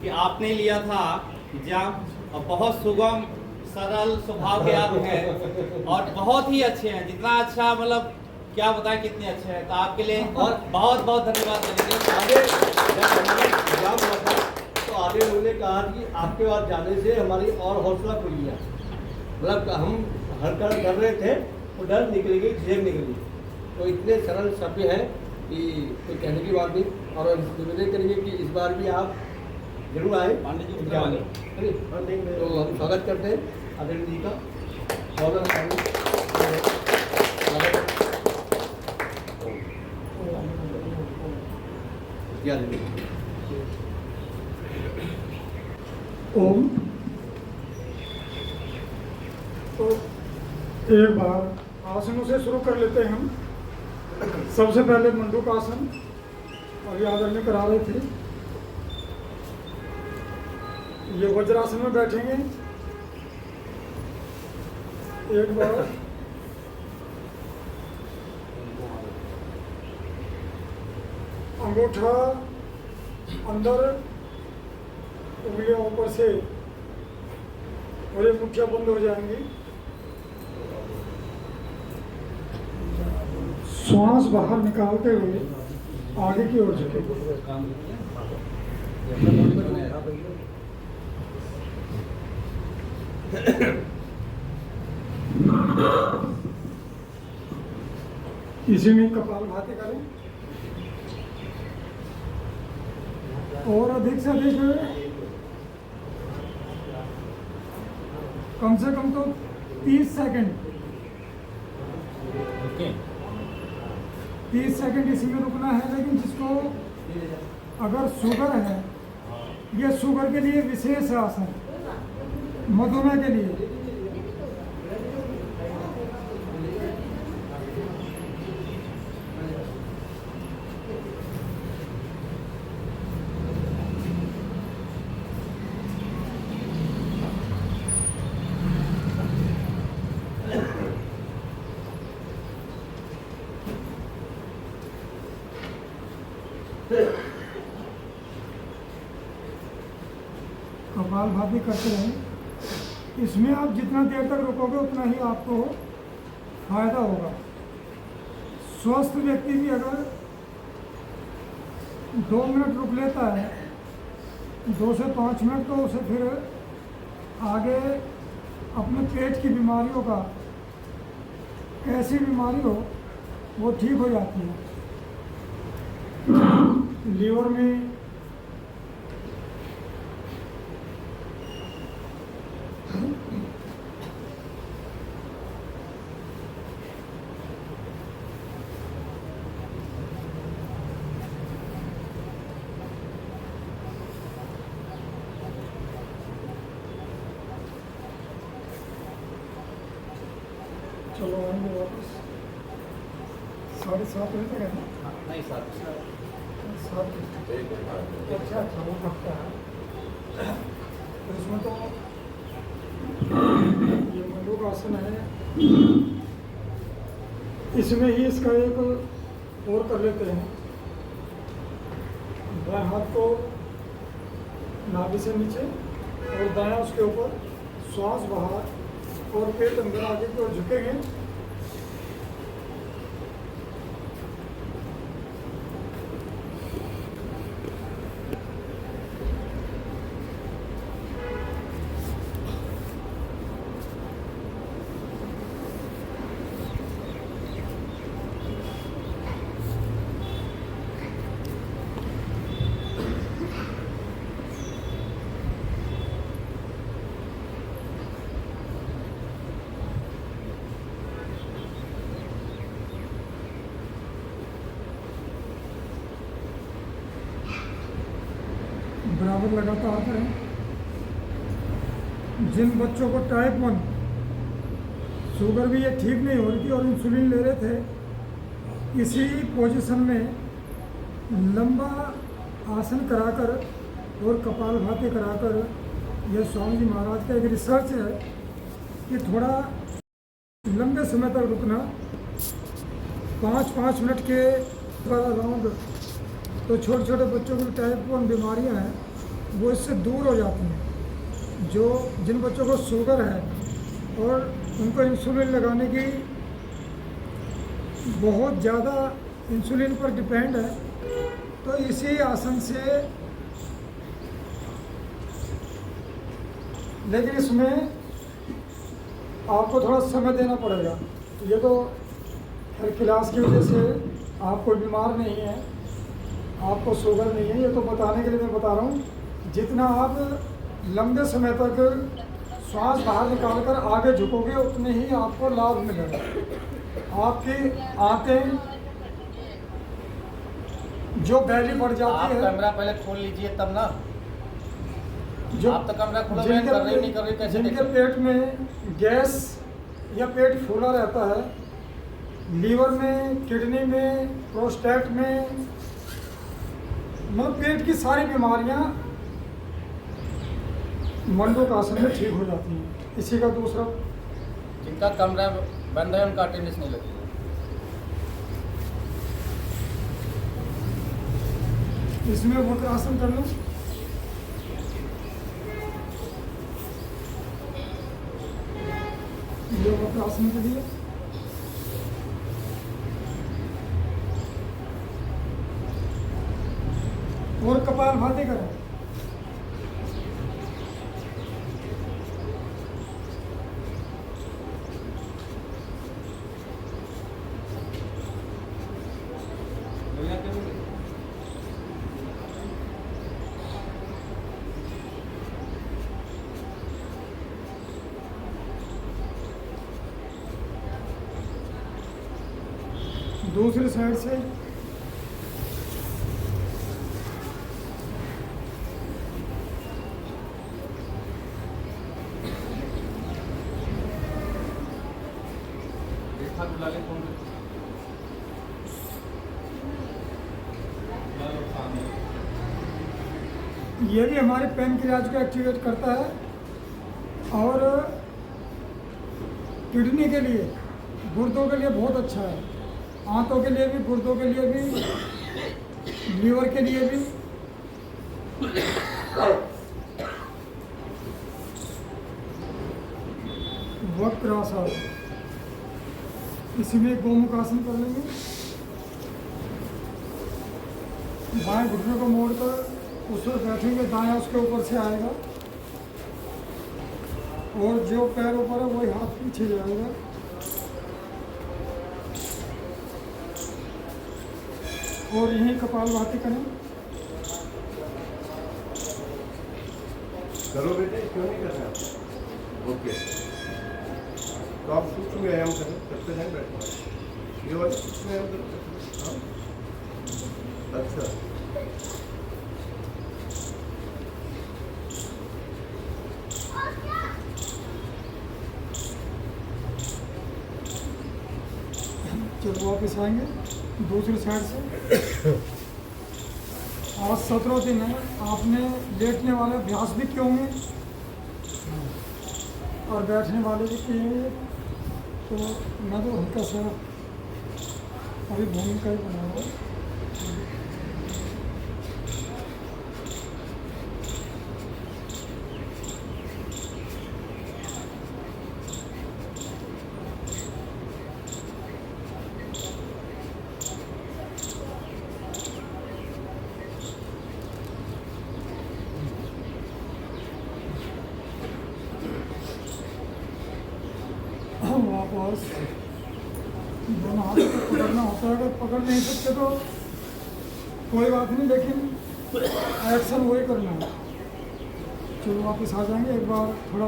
कि आपने लिया था जब बहुत सुगम सरल स्वभाव के आप हैं और बहुत ही अच्छे हैं, जितना अच्छा मतलब क्या बताएं कितने अच्छे हैं, तो आपके लिए और बहुत बहुत धन्यवाद करेंगे। आगे एग्जाम हुआ था तो आगे लोगों ने कहा कि आपके पास जाने से हमारी और हौसला खुल गया, मतलब हम हर काम कर रहे थे तो डर निकल गई, झेल निकल गई। तो इतने सरल शब्द हैं कि कोई कहने की बात नहीं। और निवेदन करेंगे कि इस बार भी आप जरूर आए पांडे जी एग्जाम में, तो हम स्वागत करते हैं आदरणीय जी का। बहुत ओम। तो एक बार आसनों से शुरू कर लेते हैं हम। सबसे पहले मंडूक आसन, अभी आदरणीय करा रहे थे। ये वज्रासन में बैठेंगे। एक बार अंगूठा अंदर, उंगलियां ऊपर से, और ये मुठ्ठियां बंद हो जाएंगी। श्वास बाहर निकालते हुए आगे की ओर झुके। इसी में कपालभाति करें और अधिक से अधिक कम से कम तो 30 सेकंड 30 सेकंड इसी में रुकना है। लेकिन जिसको अगर शुगर है, ये शुगर के लिए विशेष आसन, मधुमेह के लिए। कपालभाति करते रहें। इसमें आप जितना देर तक रुकोगे उतना ही आपको फायदा होगा। स्वस्थ व्यक्ति भी अगर 2 मिनट रुक लेता है, 2 से 5 मिनट, तो उसे फिर आगे अपने पेट की बीमारियों का, ऐसी बीमारी हो वो ठीक हो जाती है। लीवर में चलो आएंगे वापस 7:30 बजे तक है ना? नहीं सर, 7 अच्छा वो लगता है। तो इसमें तो ये मंडूक आसन है, इसमें ही इसका एक और कर लेते हैं। बाएं हाथ को नाभि से नीचे और दायां उसके ऊपर, श्वास बाहर और पेट अंदर आगे की ओर झुकेंगे। बराबर लगातार करें। जिन बच्चों को टाइप 1 शुगर भी ये ठीक नहीं हो रही थी और इंसुलिन ले रहे थे, इसी पोजीशन में लंबा आसन कराकर और कपालभाति कराकर, यह स्वामी जी महाराज का एक रिसर्च है कि थोड़ा लंबे समय तक रुकना, 5-5 मिनट के द्वारा राउंड। तो छोटे छोटे बच्चों को टाइप 1 बीमारियां हैं, वो इससे दूर हो जाती हैं। जो जिन बच्चों को शुगर है और उनको इंसुलिन लगाने की बहुत ज़्यादा इंसुलिन पर डिपेंड है, तो इसी आसन से, लेकिन इसमें आपको थोड़ा समय देना पड़ेगा। ये तो हर क्लास की वजह से आप कोई बीमार नहीं है, आपको शुगर नहीं है, ये तो बताने के लिए मैं बता रहा हूँ। जितना आप लंबे समय तक श्वास बाहर निकाल कर आगे झुकोगे उतने ही आपको लाभ मिलेगा। आपकी आंखें जो बैली बढ़ आप जाती है, कैमरा पहले खोल लीजिए तब ना। जो आप तो कैमरा खोला हुआ है, कर रहे हो नहीं कर रहे हो, कैसे जिनके देखें? पेट में गैस या पेट फूला रहता है, लीवर में, किडनी में, प्रोस्टेट में, मतलब पेट की सारी बीमारियां मंडूकासन में ठीक हो जाती हैं। इसी का दूसरा, जिनका कमरा बंद है उनका अटेंडेंस नहीं लगती। इसमें वक्रासन कर लो। ये वक्रासन के लिए और कपालभाति करें। दूसरी साइड से ये भी हमारे पैनक्रियाज को एक्टिवेट करता है और किडनी के लिए, गुर्दों के लिए बहुत अच्छा है। आंतों के लिए भी, गुर्दों के लिए भी, लीवर के लिए भी। वक्रासन, इसी में गोमुखासन कर लेंगे। बाएं घुटने को मोड़कर उस पर बैठेंगे, दायां उसके ऊपर से आएगा और जो पैर ऊपर है वही हाथ पीछे जाएगा। और यहीं कपालभाति करें। करो बेटे, क्यों नहीं कर रहे आप? ओके, तो आप सूक्ष्म व्यायाम करें, करते जाएं, बैठो। ये वाले सूक्ष्म व्यायाम करते हैं। हाँ? अच्छा, चलो वापस आएंगे दूसरी साइड से। आज 17 दिन है, आपने लेटने वाले अभ्यास भी किए होंगे और बैठने वाले भी किए होंगे। तो मैं तो हल्का सा अभी भूमिका ही बना रहा हूँ। वापस दोनों हाथ को पकड़ना होता है। अगर पकड़ नहीं सकते तो कोई बात नहीं, लेकिन एक्शन वही करना है। चलो वापस आ जाएंगे। एक बार थोड़ा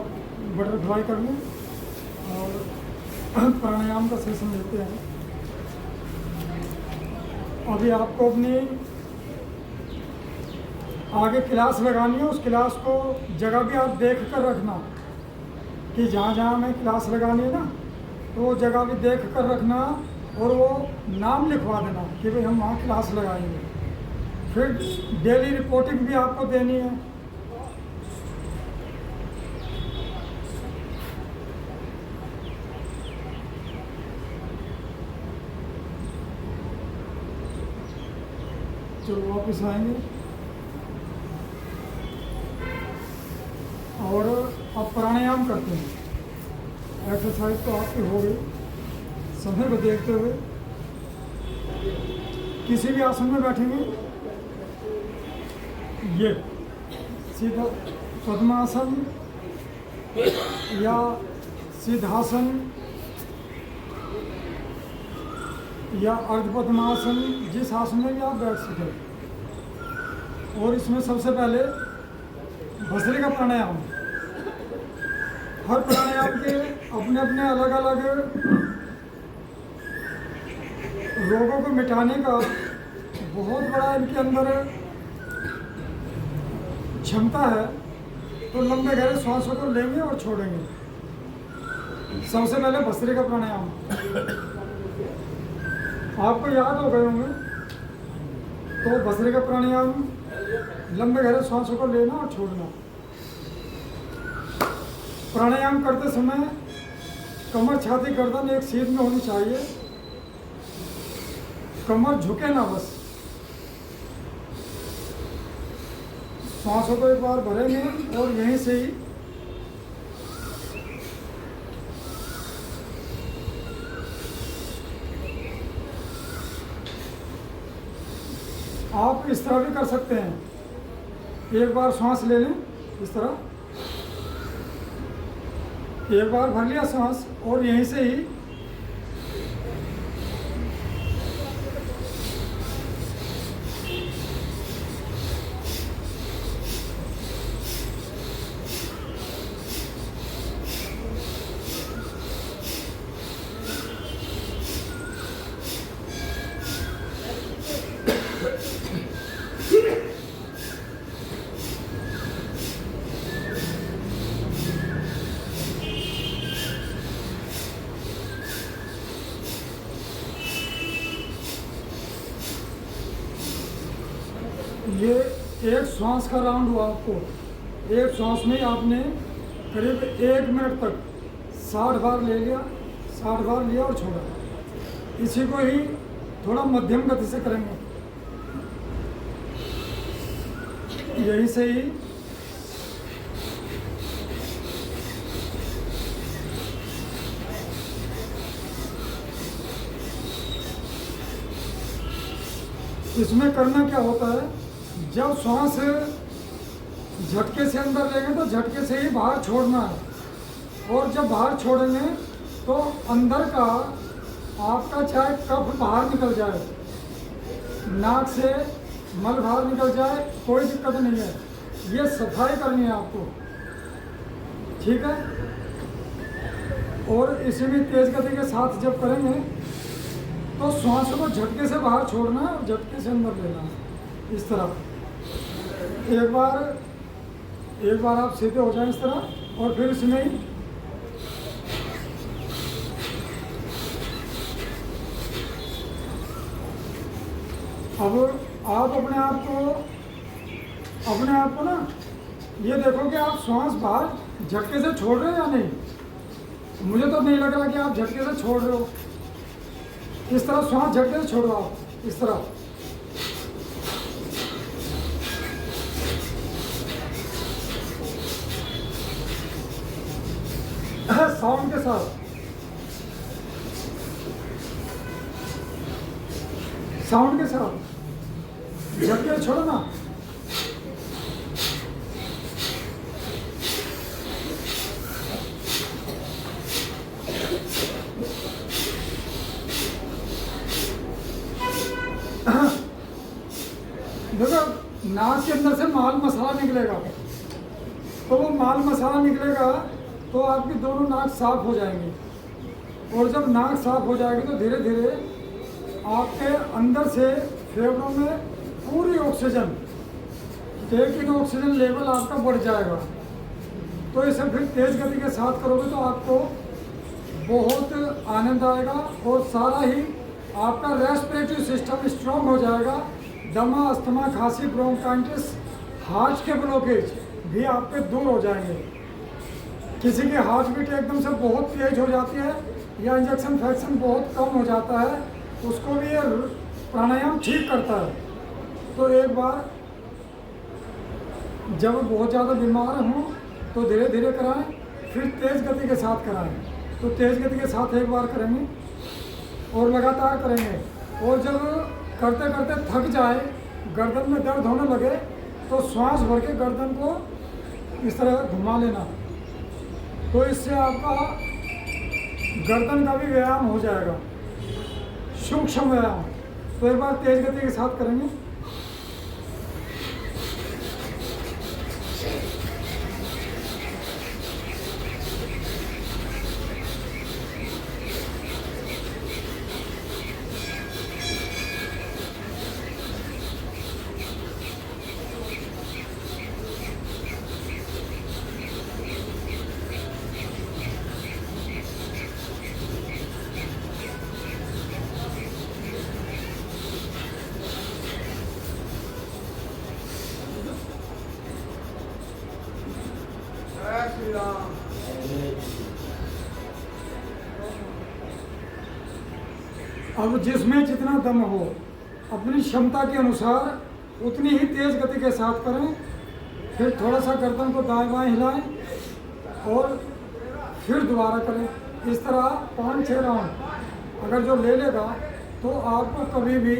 बटरफ्लाई कर लें और प्राणायाम का सेशन लेते हैं। अभी आपको अपनी आगे क्लास लगानी है, उस क्लास को जगह भी आप देख कर रखना कि जहाँ जहाँ हमें क्लास लगानी है ना, तो वो जगह भी देख कर रखना और वो नाम लिखवा देना कि भाई हम वहाँ क्लास लगाएंगे। फिर डेली रिपोर्टिंग भी आपको देनी है। चलो वापस आएंगे। और अब प्राणायाम करते हैं। एक्सरसाइज तो आपकी हो गई, समय को देखते हुए किसी भी आसन में बैठेंगे, ये सीधा पद्मासन या सिद्धासन या अर्धपद्मासन, जिस आसन में भी आप बैठ सकें। और इसमें सबसे पहले भस्त्रिका प्राणायाम। हर प्राणायाम के अपने अपने अलग अलग रोगों को मिटाने का बहुत बड़ा इनके अंदर क्षमता है। तो लंबे गहरे श्वासों को लेंगे और छोड़ेंगे। सबसे पहले भस्त्रिका प्राणायाम आपको याद हो गए होंगे। तो भस्त्रिका प्राणायाम लंबे गहरे श्वासों को लेना और छोड़ना। प्राणायाम करते समय कमर, छाती, गर्दन एक सीध में होनी चाहिए। कमर झुके ना बस। सांसों को एक बार भरेंगे और यहीं से ही आप इस तरह भी कर सकते हैं। एक बार सांस ले लें इस तरह, एक बार भर लिया सांस और यहीं से ही ये एक श्वास का राउंड हुआ। आपको एक श्वास में आपने करीब 1 मिनट तक 60 बार ले लिया, 60 बार लिया और छोड़ा। इसी को ही थोड़ा मध्यम गति से करेंगे। यहीं से ही इसमें करना क्या होता है, जब श्वास झटके से अंदर लेंगे तो झटके से ही बाहर छोड़ना है। और जब बाहर छोड़ेंगे तो अंदर का आपका चाहे कफ बाहर निकल जाए, नाक से मल बाहर निकल जाए, कोई दिक्कत नहीं है। ये सफाई करनी है आपको, ठीक है। और इसी में तेज गति के साथ जब करेंगे तो श्वास को झटके से बाहर छोड़ना है और झटके से अंदर लेना है। इस तरह एक बार आप सीधे हो जाएं इस तरह। और फिर इसमें ही अब आप अपने आप को ना ये देखो कि आप श्वास बाहर झटके से छोड़ रहे हैं या नहीं। मुझे तो नहीं लग रहा कि आप झटके से छोड़ रहे हो। इस तरह श्वास झटके से छोड़ो आप, इस तरह। साउंड के साथ, साउंड के साथ झटके छोड़ो ना। देखो नाक के अंदर से माल मसाला निकलेगा, तो वो माल मसाला निकलेगा तो आपकी दोनों नाक साफ हो जाएंगी। और जब नाक साफ हो जाएगी तो धीरे धीरे आपके अंदर से फेफड़ों में पूरी ऑक्सीजन, टेक इन ऑक्सीजन लेवल आपका बढ़ जाएगा। तो इसे फिर तेज गति के साथ करोगे तो आपको बहुत आनंद आएगा और सारा ही आपका रेस्पिरेटरी सिस्टम स्ट्रांग हो जाएगा। दमा, अस्थमा, खांसी, ब्रोंकाइटिस, हार्ट के ब्लॉकेज भी आपके दूर हो जाएंगे। किसी की हार्ट बीट एकदम से बहुत तेज हो जाती है या इंजेक्शन फ्रैक्शन बहुत कम हो जाता है, उसको भी ये प्राणायाम ठीक करता है। तो एक बार जब बहुत ज़्यादा बीमार हों तो धीरे धीरे कराएं, फिर तेज़ गति के साथ कराएं। तो तेज़ गति के साथ एक बार करेंगे और लगातार करेंगे, और जब करते करते थक जाए, गर्दन में दर्द होने लगे, तो श्वास भर के गर्दन को इस तरह घुमा लेना। तो इससे आपका गर्दन का भी व्यायाम हो जाएगा, सूक्ष्म व्यायाम। तो एक बार तेज गति के साथ करेंगे। अब जिसमें जितना दम हो, अपनी क्षमता के अनुसार उतनी ही तेज गति के साथ करें। फिर थोड़ा सा गर्दन को दाएं बाएं हिलाएं और फिर दोबारा करें। इस तरह 5-6 राउंड अगर जो ले लेगा तो आपको कभी भी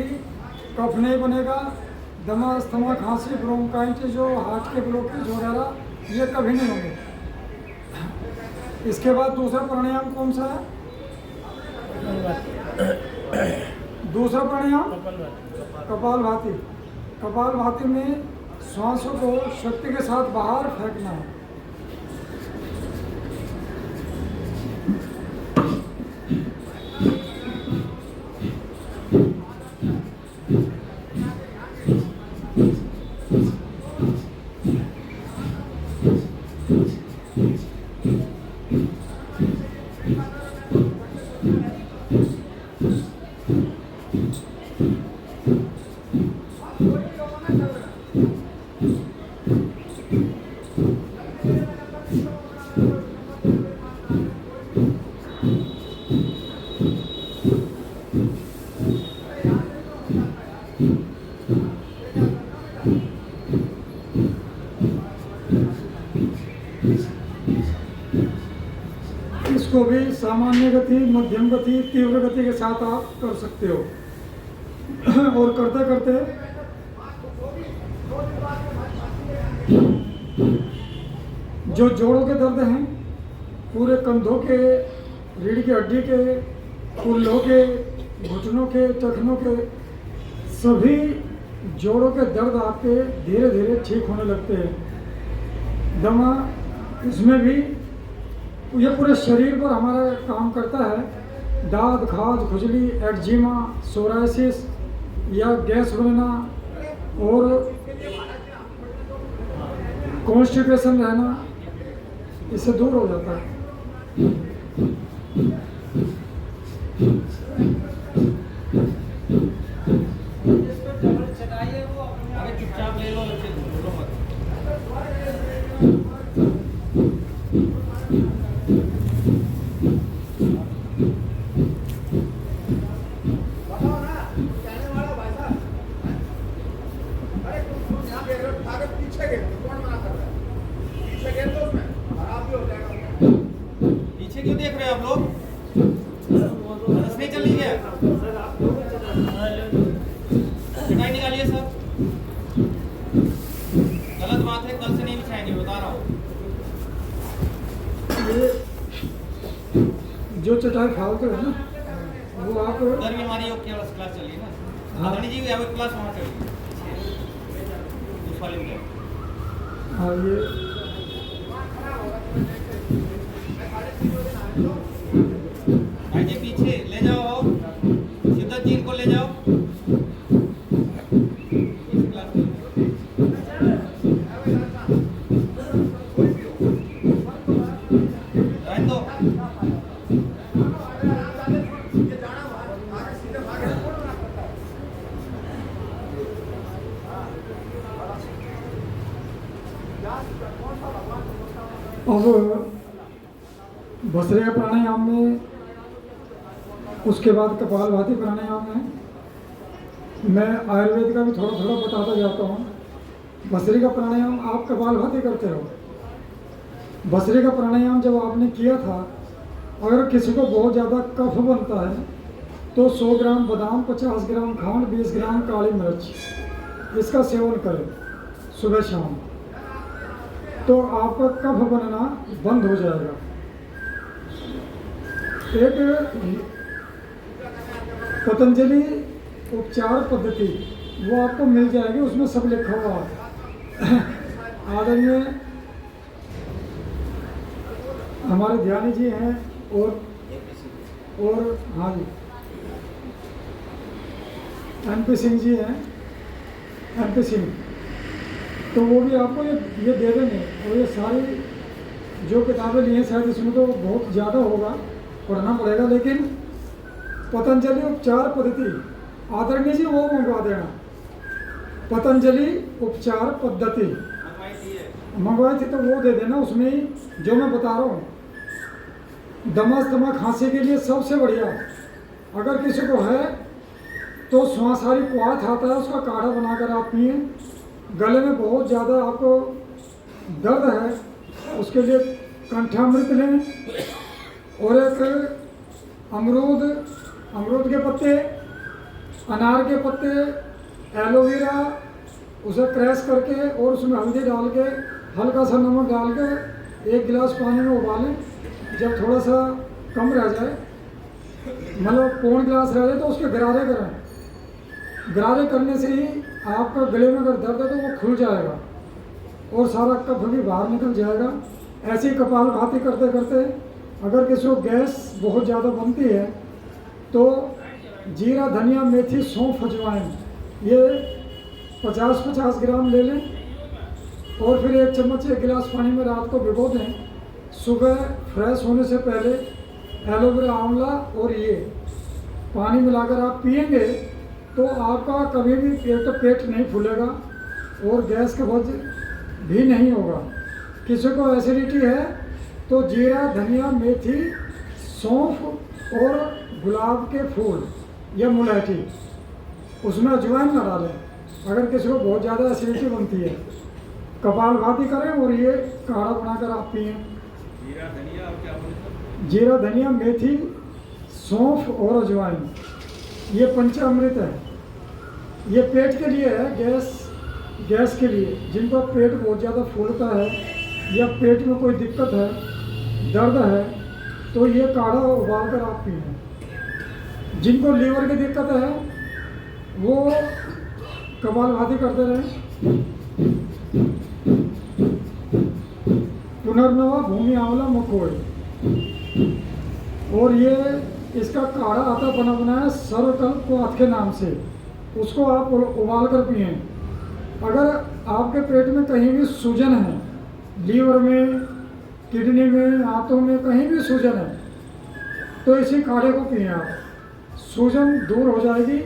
कफ नहीं बनेगा, दमा, अस्थमा, खांसी, ब्रोंकाइटिस, जो हार्ट के ब्लॉकेज वगैरह, ये कभी नहीं होंगे। इसके बाद दूसरा प्राणायाम कौन सा है? दूसरा प्राणायाम कपालभाति। कपालभाति में श्वासों को शक्ति के साथ बाहर फेंकना है। इसको भी सामान्य गति, मध्यम गति, तीव्र गति के साथ आप कर सकते हो। और करते करते जो जोड़ों के दर्द हैं, पूरे कंधों के, रीढ़ की हड्डी के, कूल्हों के, घुटनों के, टखनों के, सभी जोड़ों के दर्द आपके धीरे धीरे ठीक होने लगते हैं। दमा, इसमें भी ये पूरे शरीर पर हमारा काम करता है। दाद, खाज, खुजली, एक्जिमा, सोराइसिस या गैस बनना और कॉन्स्टिपेशन रहना, इससे दूर हो जाता है। चुपचाप ले लो, पीछे क्यों देख रहे हो आप लोग? बस नहीं चल रही है। चटाई निकालिए सर, गलत बात है, कल से नहीं बिछाएंगे, बता रहा हूँ। ये जो चटाई फालतू है ना, वो आप उधर भी हमारी योग की क्लास चल रही है ना, आदरणीय जी योग क्लास वहाँ चल रही है, उस वाले में। हाँ, ये भाई जी पीछे ले जाओ, सिद्धार्थ जी को ले जाओ। अब भस्त्रिका प्राणायाम में, उसके बाद कपालभाति प्राणायाम में मैं आयुर्वेद का भी थोड़ा थोड़ा बताता जाता हूँ। भस्त्रिका प्राणायाम आप कपालभाति करते हो, भस्त्रिका प्राणायाम जब आपने किया था, अगर किसी को बहुत ज़्यादा कफ बनता है तो 100 ग्राम बादाम, 50 ग्राम खांड, 20 ग्राम काली मिर्च इसका सेवन करें सुबह शाम, तो आपका कफ बनना बंद हो जाएगा। एक पतंजलि उपचार पद्धति वो आपको मिल जाएगी, उसमें सब लिखा हुआ है। आदरणीय हमारे ध्यानी जी हैं और हाँ जी MP सिंह जी हैं, MP सिंह, तो वो भी आपको ये दे देंगे। और ये सारी जो किताबें ली हैं शायद इसमें तो बहुत ज़्यादा होगा, पढ़ना पड़ेगा, लेकिन पतंजलि उपचार पद्धति आदरणीय जी वो मंगवा देना। पतंजलि उपचार पद्धति मंगवाई थी तो वो दे देना। उसमें ही जो मैं बता रहा हूँ, दमा खांसी के लिए सबसे बढ़िया, अगर किसी को है तो श्वासाहारी क्वाथ आता है, उसका काढ़ा बनाकर आप पिए। गले में बहुत ज़्यादा आपको दर्द है, उसके लिए कंठामृत लें, और एक अमरूद के पत्ते, अनार के पत्ते, एलोवेरा, उसे क्रैश करके और उसमें हल्दी डाल के, हल्का सा नमक डाल के 1 गिलास पानी में उबालें। जब थोड़ा सा कम रह जाए, मतलब पौन गिलास रह जाए, तो उसके गरारे करें। गरारे करने से ही आपका गले में अगर दर्द है तो वो खुल जाएगा और सारा कफ भी बाहर निकल जाएगा। ऐसे ही कपालभाति करते करते अगर किसी को गैस बहुत ज़्यादा बनती है तो जीरा, धनिया, मेथी, सौंफ, अजवाइन ये 50-50 ग्राम ले लें और फिर 1 चम्मच 1 गिलास पानी में रात को भिगो दें। सुबह फ्रेश होने से पहले एलोवेरा, आंवला और ये पानी मिलाकर आप पिएंगे तो आपका कभी भी पेट नहीं फूलेगा और गैस का बोझ भी नहीं होगा। किसी को एसिडिटी है तो जीरा, धनिया, मेथी, सौंफ और गुलाब के फूल या मुलैठी, उसमें अजवाइन न डालें। अगर किसी को बहुत ज़्यादा एसिडिटी बनती है, कपालभाति करें और ये काढ़ा बनाकर आप पिएँ। जीरा, धनिया, मेथी, सौंफ और अजवाइन, ये पंचामृत है। ये पेट के लिए है, गैस के लिए। जिनका पेट बहुत ज़्यादा फूलता है या पेट में कोई दिक्कत है, दर्द है, तो ये काढ़ा उबाल कर आप पिएं। जिनको लीवर की दिक्कत है वो कपालभाति करते रहें। पुनर्नवा, भूमि आंवला, मकोई, और ये इसका काढ़ा आता बना बनाया सर्वकल्प क्वाथ के नाम से, उसको आप उबाल कर पिए। अगर आपके पेट में कहीं भी सूजन है, लीवर में, किडनी में, आंतों में कहीं भी सूजन है, तो इसी काढ़े को पिए आप, सूजन दूर हो जाएगी।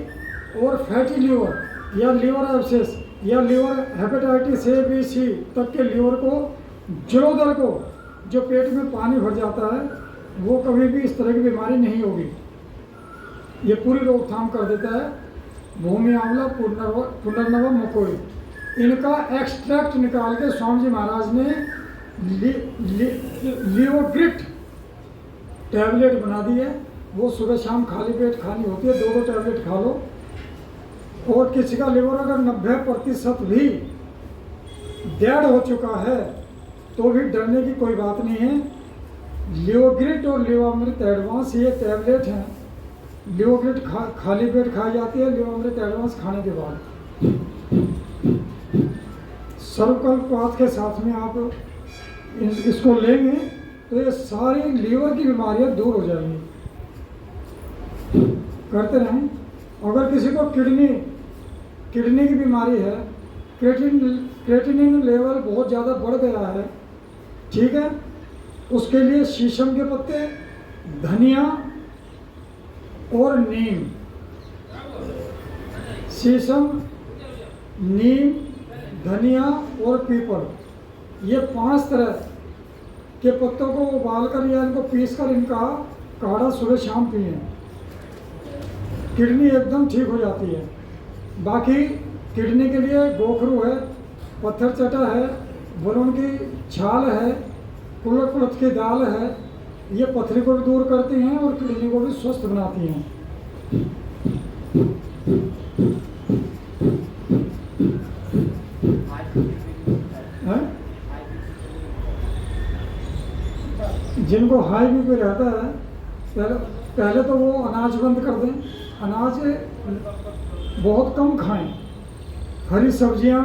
और फैटी लीवर या लीवर एब्सेस या liver hepatitis A, B, C तक के लीवर को, जलोदर को, जो पेट में पानी भर जाता है, वो कभी भी इस तरह की बीमारी नहीं होगी। ये पूरी रोकथाम कर देता है। भूमि आंवला, पुनर्नवा, मकोई, इनका एक्सट्रैक्ट निकाल के स्वामी जी महाराज ने लियोग्रिट टैबलेट बना दी है। वो सुबह शाम खाली पेट खानी होती है, 2 टैबलेट खा लो। और किसी का लिवर अगर 90% भी डेड हो चुका है तो भी डरने की कोई बात नहीं है। लियोग्रिट और लियोअमृत एडवांस ये टैबलेट हैं। लियोग्रिट खाली पेट खाई जाती है, लियोअमृत एडवांस खाने के बाद। सर्वकल्प क्वाथ के साथ में आप इसको लेंगे तो ये सारी लीवर की बीमारियां दूर हो जाएंगी। करते रहें। अगर किसी को किडनी की बीमारी है, क्रेटिनिन लेवल बहुत ज़्यादा बढ़ गया है, ठीक है, उसके लिए शीशम के पत्ते, धनिया और नीम, शीशम, नीम, धनिया और पीपल, ये 5 तरह के पत्तों को उबालकर या इनको पीसकर इनका काढ़ा सुबह शाम पिए। किडनी एकदम ठीक हो जाती है। बाकी किडनी के लिए गोखरू है, पत्थर चटा है, बलून की छाल है, कुल्थ की दाल है, ये पथरी को भी दूर करती हैं और किडनी को भी स्वस्थ बनाती हैं। हैं? जिनको हाई बीपी रहता है पहले तो वो अनाज बंद कर दें, अनाज बहुत कम खाएं, हरी सब्जियां,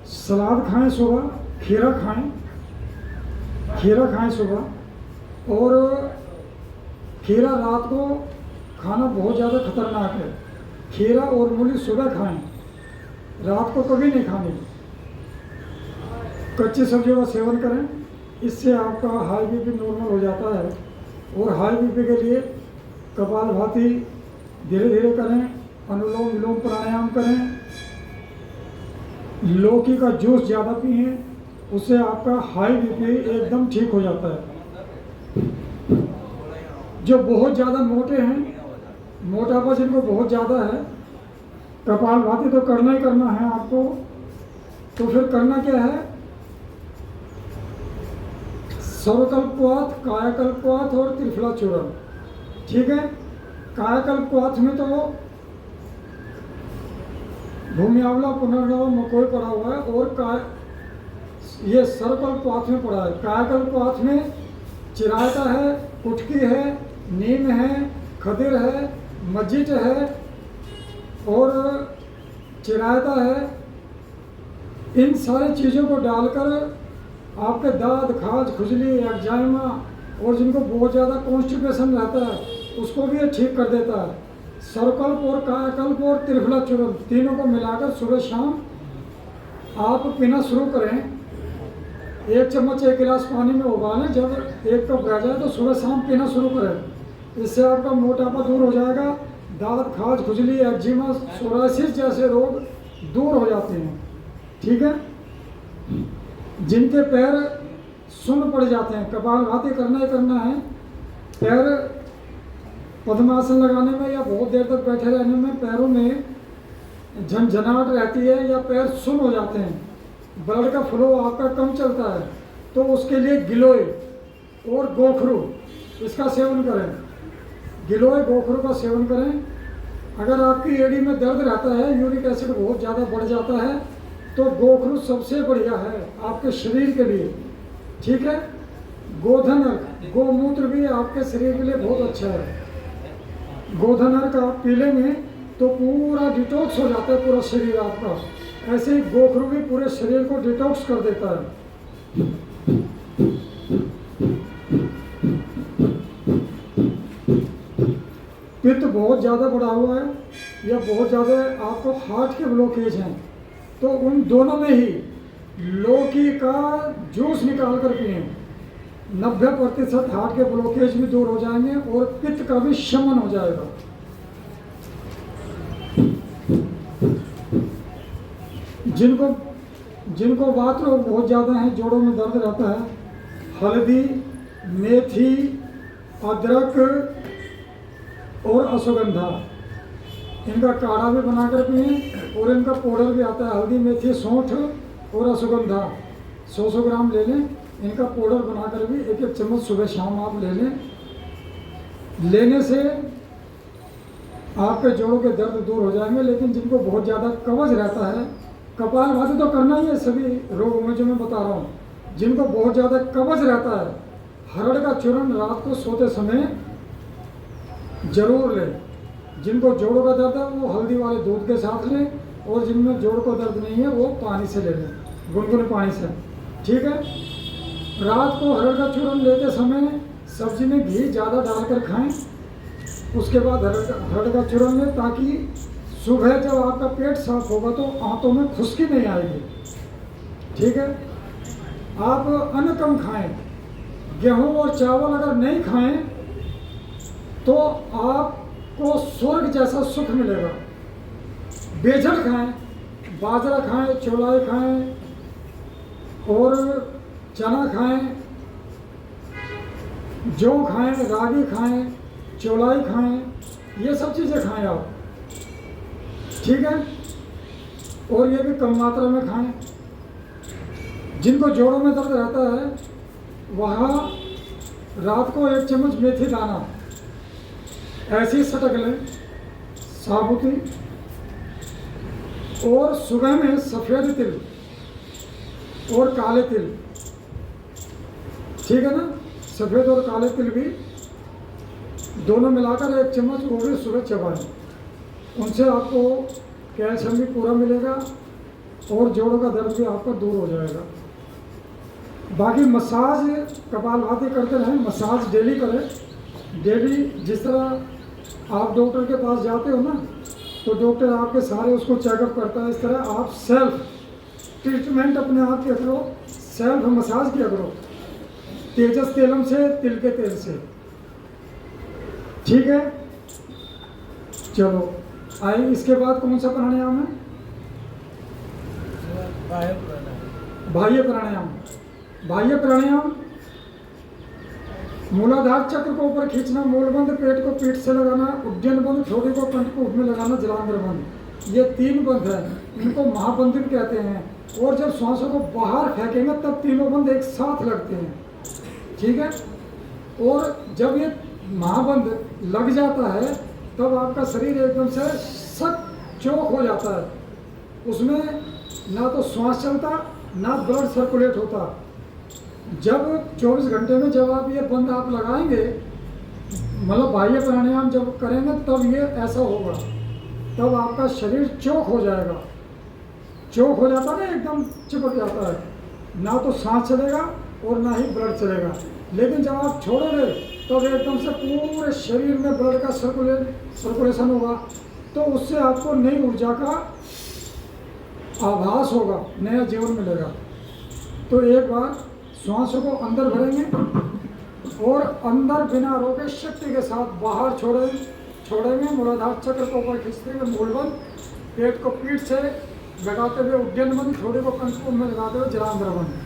सलाद खाएं, सुबह खीरा खाएं सुबह, और खीरा रात को खाना बहुत ज़्यादा खतरनाक है। खीरा और मूली सुबह खाएं, रात को कभी नहीं खानी। कच्ची सब्जियों का सेवन करें, इससे आपका हाई बीपी नॉर्मल हो जाता है। और हाई बीपी के लिए कपालभाति धीरे धीरे करें, अनुलोम विलोम प्राणायाम करें, लौकी का जूस ज़्यादा पिएं, उससे आपका हाई बीपी एकदम ठीक हो जाता है। जो बहुत ज़्यादा मोटे हैं, मोटापा जिनको बहुत ज़्यादा है, कपालभाति तो करना ही करना है आपको। तो फिर करना क्या है? सर्वकल्पवात, कायाकल्पवात और त्रिफला चूर्ण। ठीक है, कायाकल्पवात में तो भूमि आंवला, पुनर्नवा, मकोई पड़ा हुआ है, और ये सर्वकल्पवात में पड़ा है। कायाकल्पवात में चिरायता है, कुटकी है, नीम है, खदिर है, मज्जिट है और चिरायता है। इन सारी चीज़ों को डालकर आपके दाद, खाज, खुजली, एक्जाइमा और जिनको बहुत ज़्यादा कॉन्स्टिपेशन रहता है उसको भी ये ठीक कर देता है। सर्वकल्प और कायाकल्प और त्रिफला चूर्ण तीनों को मिलाकर सुबह शाम आप पीना शुरू करें। 1 चम्मच 1 गिलास पानी में उबालें, जब 1 कप रह जाए तो सुबह शाम पीना शुरू करें। इससे आपका मोटापा दूर हो जाएगा, दांत, खाज, खुजली, एक्जिमा, सोराइसिस जैसे रोग दूर हो जाते हैं। ठीक है, जिनके पैर सुन्न पड़ जाते हैं, कपालभाति करना ही करना है। पैर पद्मासन लगाने में या बहुत देर तक बैठे रहने में पैरों में झंझनाहट रहती है या पैर सुन्न हो जाते हैं, ब्लड का फ्लो आपका कम चलता है, तो उसके लिए गिलोय और गोखरू इसका सेवन करें। गिलोय गोखरू का सेवन करें। अगर आपकी एड़ी में दर्द रहता है, यूरिक एसिड बहुत ज़्यादा बढ़ जाता है, तो गोखरू सबसे बढ़िया है आपके शरीर के लिए। ठीक है, गोधन अर्क, गोमूत्र भी आपके शरीर के लिए बहुत अच्छा है। गोधन अर्क आप पी लेंगे तो पूरा डिटॉक्स हो जाता है पूरा शरीर आपका। ऐसे ही गोखरू भी पूरे शरीर को डिटॉक्स कर देता है। पित्त बहुत ज़्यादा बढ़ा हुआ है या बहुत ज़्यादा आपको हार्ट के ब्लॉकेज हैं, तो उन दोनों में ही लौकी का जूस निकाल कर पिए। 90% हार्ट के ब्लॉकेज भी दूर हो जाएंगे और पित्त का भी शमन हो जाएगा। जिनको वात रोग बहुत ज़्यादा है, जोड़ों में दर्द रहता है, हल्दी, मेथी, अदरक और अश्वगंधा इनका काढ़ा भी बनाकर पिएं, और इनका पाउडर भी आता है। हल्दी, मेथी, सौंठ और अश्वगंधा 100 ग्राम ले लें। इनका पाउडर बनाकर भी 1-1 चम्मच सुबह शाम आप ले लें। लेने से आपके जोड़ों के दर्द दूर हो जाएंगे। लेकिन जिनको बहुत ज़्यादा कब्ज रहता है, कपालभाति तो करना ही है सभी रोगों में जो मैं बता रहा हूँ। जिनको बहुत ज़्यादा कब्ज रहता है, हरड़ का चूर्ण रात को सोते समय जरूर लें। जिनको जोड़ों का दर्द है वो हल्दी वाले दूध के साथ लें, और जिनमें जोड़ को दर्द नहीं है वो पानी से ले लें, गुनगुने पानी से। ठीक है, रात को हरड़ का चूर्ण लेते समय सब्जी में घी ज़्यादा डालकर खाएं। उसके बाद हरड़ का चूर्ण लें, ताकि सुबह जब आपका पेट साफ होगा तो आंतों में खुश्की नहीं आएगी। ठीक है, आप अन्न कम खाएं। गेहूं और चावल अगर नहीं खाएं तो आपको स्वर्ग जैसा सुख मिलेगा। बेजड़ खाएं, बाजरा खाएं, चौलाई खाएं और चना खाएं, जौ खाएं, रागी खाएं, चौलाई खाएं, ये सब चीज़ें खाएं आप। ठीक है, और ये भी कम मात्रा में खाएं। जिनको जोड़ों में दर्द रहता है वहाँ रात को 1 चम्मच मेथी दाना ऐसे ही सटक लें साबुती, और सुबह में सफ़ेद तिल और काले तिल, ठीक है ना, सफ़ेद और काले तिल भी दोनों मिलाकर 1 चम्मच वो भी सुबह चबाएं। उनसे आपको कैल्शियम भी पूरा मिलेगा और जोड़ों का दर्द भी आपका दूर हो जाएगा। बाकी मसाज कपालभाति करते रहें, मसाज डेली करें। डेली जिस तरह आप डॉक्टर के पास जाते हो ना, तो डॉक्टर आपके सारे उसको चेकअप करता है, इस तरह आप सेल्फ ट्रीटमेंट अपने आप किया करो, सेल्फ मसाज किया करो तेजस तेलम से, तिल के तेल से, ठीक है। चलो आइए, इसके बाद कौन सा प्राणायाम है? बाह्य प्राणायाम। बाह्य प्राणायाम मूलाधार चक्र को ऊपर खींचना, मूलबंध पेट को पीठ से लगाना, उद्यन बंध ठोड़ी को कंठ को में लगाना, जलांध्र बंध, ये 3 बंध है, इनको महाबंधन कहते हैं। और जब श्वासों को बाहर फेंकेंगे तब तीनों बंध एक साथ लगते हैं, ठीक है। और जब ये महाबंध लग जाता है तब आपका शरीर एकदम से सक चौक हो जाता है, उसमें ना तो श्वास चलता ना ब्लड सर्कुलेट होता। जब 24 घंटे में जब आप ये बंद आप लगाएंगे, मतलब बाह्य प्राणायाम जब करेंगे तब ये ऐसा होगा, तब आपका शरीर चौक हो जाएगा। चौक हो जाता है ना, एकदम चिपक जाता है, ना तो सांस चलेगा और ना ही ब्लड चलेगा। लेकिन जब आप छोड़ोगे तब एकदम से पूरे शरीर में ब्लड का सर्कुलेशन होगा, तो उससे आपको नई ऊर्जा का आभास होगा, नया जीवन मिलेगा। तो एक बार श्वासों को अंदर भरेंगे और अंदर बिना रोके शक्ति के साथ बाहर छोड़ेंगे। मूलाधार चक्र को ऊपर खींचते हुए मूलबंध, पेट को पीठ से लगाते हुए उद्यन बंध, थोड़े को कंठ में लगाते हुए जलांध्र बंध।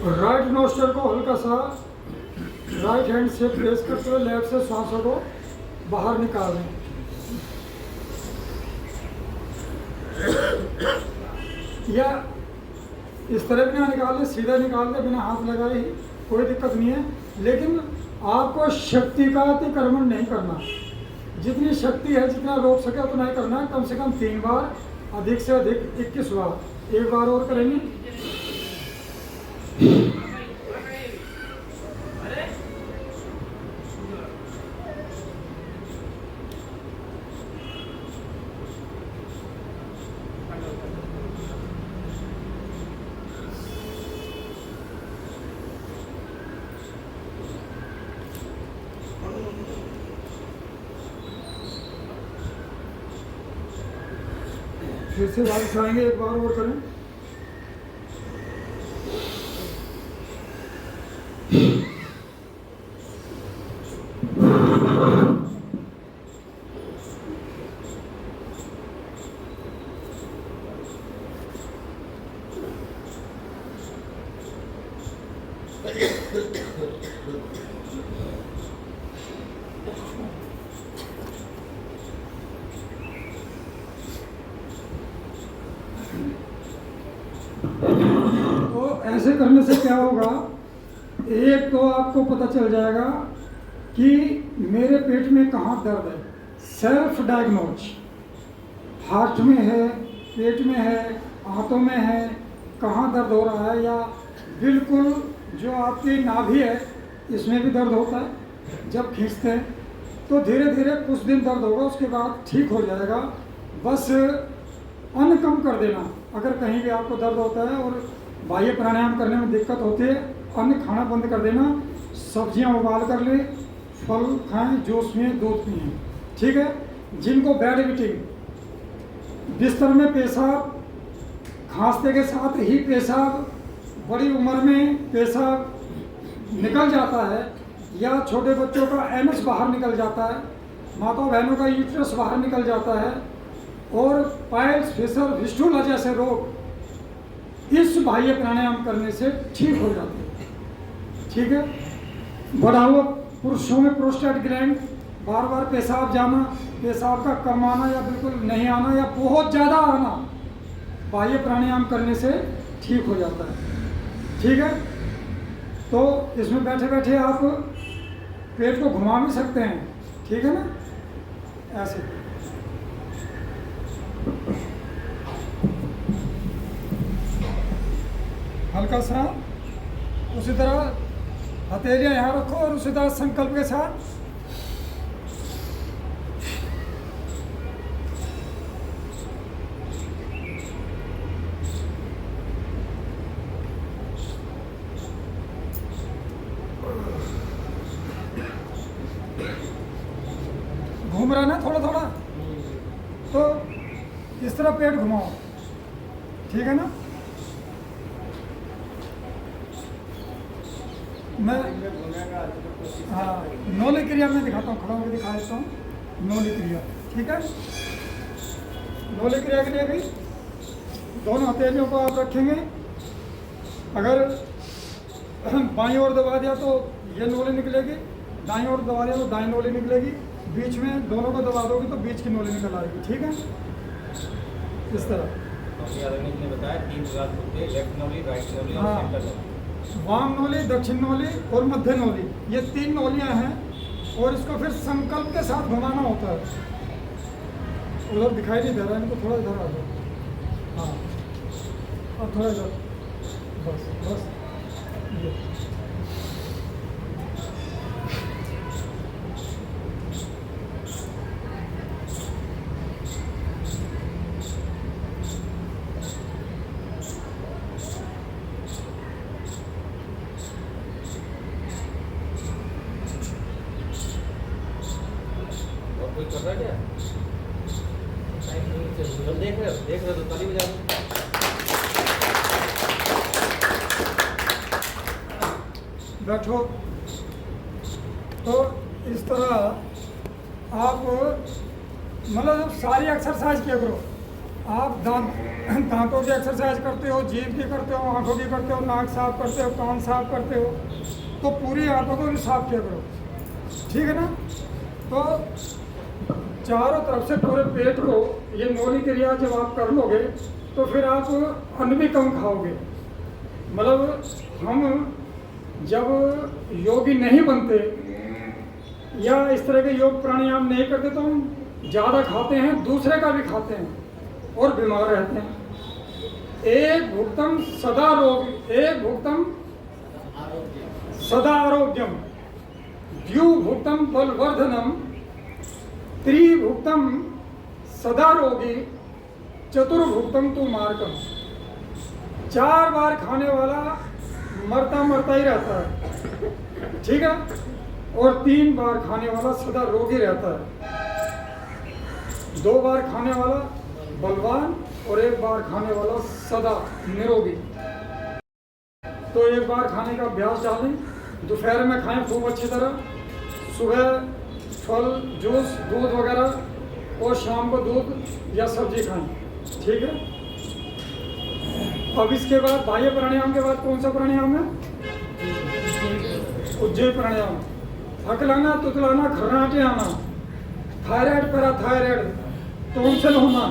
राइट नोस्ट्रल को हल्का सा राइट हैंड से प्रेस करते हुए लेफ्ट से सांसों को बाहर निकाल दें। या इस तरह भी ना निकाल दें, सीधा निकाल दें बिना हाथ लगाए ही, कोई दिक्कत नहीं है। लेकिन आपको शक्ति का अतिक्रमण नहीं करना, जितनी शक्ति है जितना रोक सके उतना ही करना है। कम से कम 3 बार, अधिक से अधिक 21 बार। एक बार और करेंगे। फिर से वापस आएंगे, एक बार और करें। तो ऐसे करने से क्या होगा, एक तो आपको पता चल जाएगा कि मेरे पेट में कहाँ दर्द है। सेल्फ डायग्नोज, हार्ट में है, पेट में है, हाथों में है, कहाँ दर्द हो रहा है, या बिल्कुल जो आपकी नाभि है इसमें भी दर्द होता है। जब खींचते हैं तो धीरे धीरे कुछ दिन दर्द होगा, उसके बाद ठीक हो जाएगा। बस अन्न कम कर देना। अगर कहीं भी आपको दर्द होता है और बाह्य प्राणायाम करने में दिक्कत होती है, अन्न खाना बंद कर देना, सब्जियां उबाल कर ले, फल खाएं, जूस में दूध पिएं, ठीक है। जिनको बैड ईटिंग, बिस्तर में पेशाब, खांसते के साथ ही पेशाब, बड़ी उम्र में पेशाब निकल जाता है, या छोटे बच्चों का एनस बाहर निकल जाता है, माता बहनों का यूट्रस बाहर निकल जाता है, और पाइल्स, फिशर, फिस्टुला जैसे रोग इस बाह्य प्राणायाम करने से ठीक हो जाते हैं। ठीक है। बढ़ा हुआ पुरुषों में प्रोस्टेट ग्लैंड, बार बार पेशाब जाना, पेशाब का कम आना या बिल्कुल नहीं आना या बहुत ज़्यादा आना, बाह्य प्राणायाम करने से ठीक हो जाता है। ठीक है। तो इसमें बैठे बैठे आप पेट को घुमा भी सकते हैं। ठीक है ना, ऐसे। हल्का सा उसी तरह हथेलियां यहाँ रखो और उसी तरह संकल्प के साथ घूम रहा ना थोड़ा थोड़ा, तो इस तरह पेट घुमाओ। ठीक है ना। मैं हाँ नौली क्रिया में दिखाता हूँ, खड़ा होकर दिखा देता हूँ नौली क्रिया। ठीक है। नौली क्रिया के लिए भी दोनों हथेलियों को आप रखेंगे। अगर बाईं ओर दबा दिया तो ये नौली निकलेगी, दाईं ओर दबा दिया तो दाईं नौली निकलेगी, बीच में दोनों को दबा दोगे तो बीच की नौली निकल आएगी। ठीक है। इस तरह ने बताया 3 प्रकार होते हैं, लेफ्ट नौली, राइट नौली और हाँ। सेंटर नौली। वाम नौली, दक्षिण नौली और मध्य नौली, ये 3 नौलियां हैं, और इसको फिर संकल्प के साथ घुमाना होता है। उधर दिखाई नहीं दे रहा है, इनको थोड़ा इधर आ जाओ। हाँ, और थोड़ा इधर, बस बस ये। कोई कर रहा है क्या? देख रहे हो तो ताली बजा दो। बैठो। तो इस तरह आप मतलब सारी एक्सरसाइज किया करो। आप दांतों की एक्सरसाइज करते हो, जीभ की करते हो, आंखों की करते हो, नाक साफ करते हो, कान साफ करते हो, तो पूरी आंखों को भी साफ किया करो। ठीक है ना। तो चारों तरफ से पूरे पेट को ये नौली क्रिया जब आप कर लोगे तो फिर आप अन्न भी कम खाओगे। मतलब हम जब योगी नहीं बनते या इस तरह के योग प्राणायाम नहीं करते तो हम ज़्यादा खाते हैं, दूसरे का भी खाते हैं और बीमार रहते हैं। एक भुक्तम सदा रोग, एक भुक्तम सदा आरोग्यम, द्युभुक्तम बलवर्धनम, त्रिभुक्तम सदा रोगी, चतुर्भुक्तम तु मार्गम। 4 बार खाने वाला मरता मरता ही रहता है। ठीक है। और 3 बार खाने वाला सदा रोगी रहता है। 2 बार खाने वाला बलवान और 1 बार खाने वाला सदा निरोगी। तो 1 बार खाने का अभ्यास डालें। दोपहर में खाएं खूब अच्छी तरह, सुबह फल, जूस, दूध वगैरह, और शाम को दूध या सब्जी खाएं। ठीक है। अब इसके बाद बाह्य प्राणायाम के बाद कौन सा प्राणायाम है? उज्जयी प्राणायाम। हकलाना, तुतलाना, खर्राटे आना, थायराइड, पैराथायराइड, टॉन्सिल होना,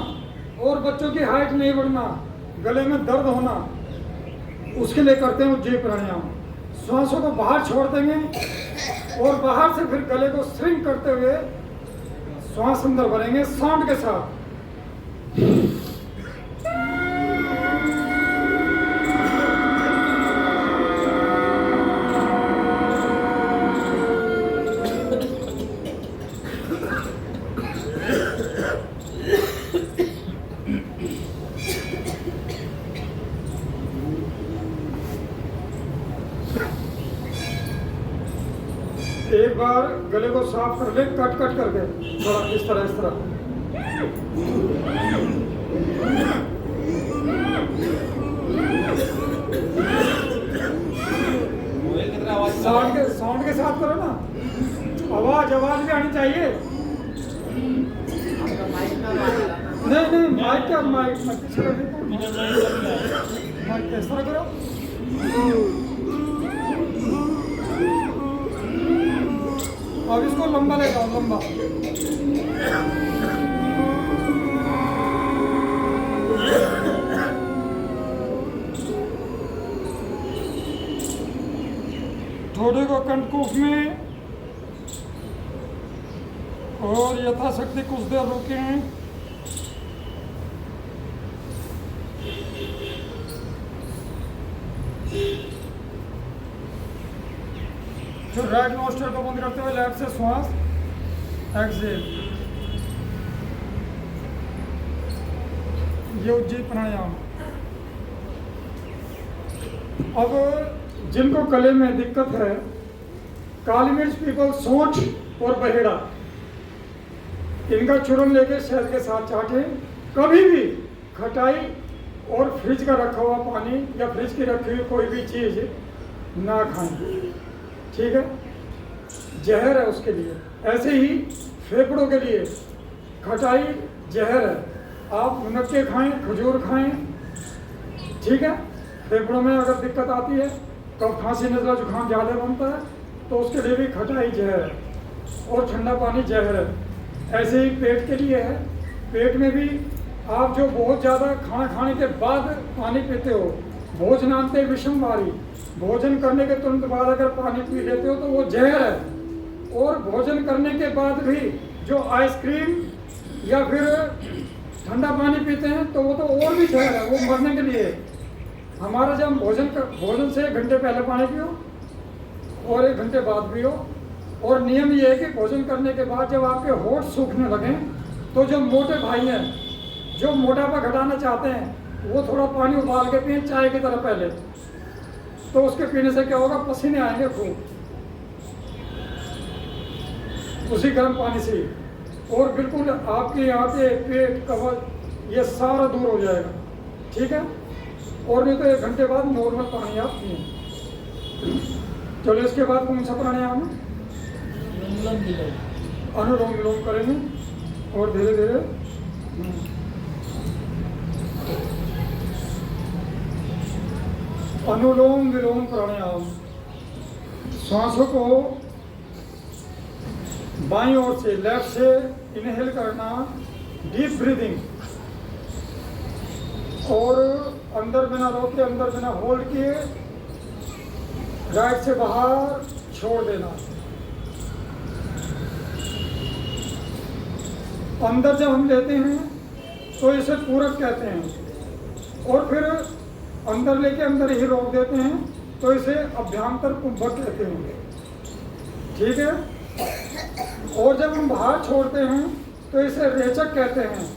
और बच्चों की हाइट नहीं बढ़ना, गले में दर्द होना, उसके लिए करते हैं उज्जयी प्राणायाम। श्वासों को बाहर छोड़ देंगे और बाहर से फिर गले को श्रिंक करते हुए श्वास अंदर भरेंगे साउंड के साथ। एक बार गले को साफ कर ले, कट कट करके, थोड़ा इस तरह इस तरह। मोबाइल की तरह आवाज साउंड के साथ करो ना, आवाज भी आनी चाहिए। नहीं माइक क्या, माइक पीछे रख दो, माइक किस तरह करो। अब इसको लंबा ले जाओ, लंबा। थोड़े को कंठकूप में और यथाशक्ति कुछ देर रोकें। जो राइट नोस्ट्रल को बंद करते हुए लेफ्ट से श्वास एक्सेल। ये उज्जीत प्राणायाम। अब जिनको गले में दिक्कत है, काली मिर्च, पीपल, सौंठ और बहेड़ा, इनका चूर्ण लेके शहद के साथ चाटें। कभी भी खटाई और फ्रिज का रखा हुआ पानी या फ्रिज की रखी हुई कोई भी चीज़ ना खाएं, ठीक है, जहर है उसके लिए। ऐसे ही फेफड़ों के लिए खटाई जहर है। आप मुनक्के खाएं, खजूर खाएं, ठीक है। फेफड़ों में अगर दिक्कत आती है, कब खांसी नजला जुकाम ज़्यादा बनता है, तो उसके लिए भी खटाई जहर है और ठंडा पानी जहर है। ऐसे ही पेट के लिए है। पेट में भी आप जो बहुत ज़्यादा खाना खाने के बाद पानी पीते हो, भोजनांते विषम वारी, भोजन करने के तुरंत बाद अगर पानी पी लेते हो तो वो जहर है। और भोजन करने के बाद भी जो आइसक्रीम या फिर ठंडा पानी पीते हैं तो वो तो और भी जहर है, वो मरने के लिए। हमारा जब भोजन से 1 घंटे पहले पानी पियो और 1 घंटे बाद पियो। और नियम ये है कि भोजन करने के बाद जब आपके होंठ सूखने लगें तो जो मोटे भाई हैं, जो मोटापा घटाना चाहते हैं, वो थोड़ा पानी उबाल के पिए चाय की तरह पहले। तो उसके पीने से क्या होगा, पसीने आएंगे खूब उसी गर्म पानी से। और बिल्कुल आपके यहाँ पे पेट, कब्ज ये सारा दूर हो जाएगा, ठीक है। और नहीं तो 1 घंटे बाद नॉर्मल पानी आप पिए। चलो इसके बाद कौन सा प्राणायाम है, अनुलोम विलोम करेंगे और धीरे धीरे अनुलोम विलोम प्राणायाम। श्वासों को बाईं ओर से, लेफ्ट से इनहेल करना, डीप ब्रीदिंग, और अंदर बिना रोके, अंदर बिना होल्ड किए राइट से बाहर छोड़ देना। अंदर जब हम लेते हैं तो इसे पूरक कहते हैं, और फिर अंदर लेके अंदर ही रोक देते हैं तो इसे अभ्यंतर कुंभक कहते हैं, ठीक है। और जब हम बाहर छोड़ते हैं तो इसे रेचक कहते हैं,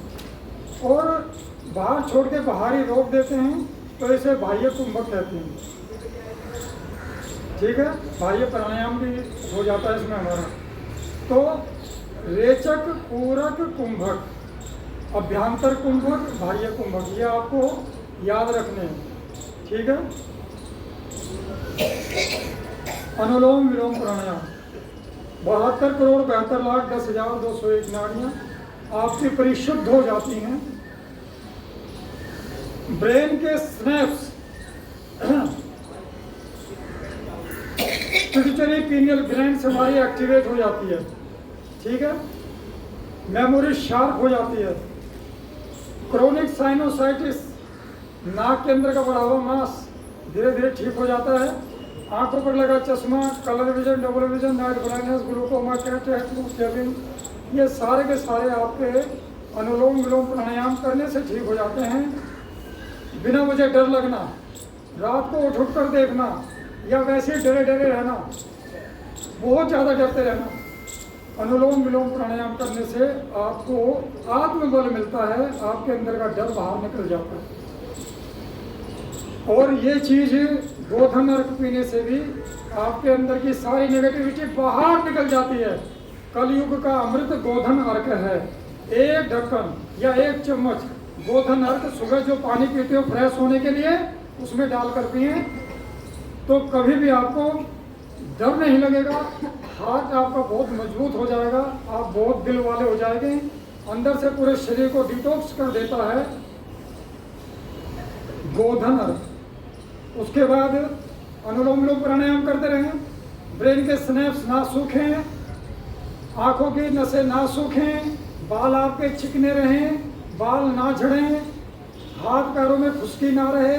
और बाहर छोड़ के बाहर ही रोक देते हैं तो इसे बाह्य कुंभक कहते हैं, ठीक है। बाह्य प्राणायाम भी हो जाता है इसमें हमारा। तो रेचक, पूरक, कुंभक, अभ्यंतर कुंभक, बाह्य कुंभक, ये आपको याद रखने हैं, ठीक है। अनुलोम विलोम प्राणायाम। 72,72,10,201 नाड़ियाँ आपकी परिशुद्ध हो जाती हैं। ब्रेन के स्नैप्स, पिट्यूटरी पीनियल ग्लैंड हमारी एक्टिवेट हो जाती है, ठीक है। मेमोरी शार्प हो जाती है। क्रोनिक साइनोसाइटिस, नाक के अंदर का बढ़ा हुआ मांस धीरे धीरे ठीक हो जाता है। आंखों पर लगा चश्मा, colour vision, double vision, night blindness, glaucoma, cataract, ये सारे के सारे आपके अनुलोम विलोम प्राणायाम करने से ठीक हो जाते हैं। बिना मुझे डर लगना, रात को उठ कर देखना, या वैसे डरे डरे रहना, बहुत ज़्यादा डरते रहना, अनुलोम विलोम प्राणायाम करने से आपको आत्मबल मिलता है, आपके अंदर का डर बाहर निकल जाता है। और ये चीज़ गोधन अर्क पीने से भी आपके अंदर की सारी नेगेटिविटी बाहर निकल जाती है। कलयुग का अमृत गोधन अर्क है। 1 ढक्कन या 1 चम्मच गोधन अर्क सुबह जो पानी पीते हो फ्रेश होने के लिए, उसमें डालकर पिए तो कभी भी आपको डर नहीं लगेगा, हार्ट आपका बहुत मजबूत हो जाएगा, आप बहुत दिल वाले हो जाएंगे, अंदर से पूरे शरीर को डिटॉक्स कर देता है गोधन अर्घ। उसके बाद अनुलोम विलोम प्राणायाम करते रहें, ब्रेन के स्नैप्स ना सूखें, आंखों की नसें ना सूखें, बाल आपके चिकने रहें, बाल ना झड़ें, हाथ पैरों में खुश्की ना रहे,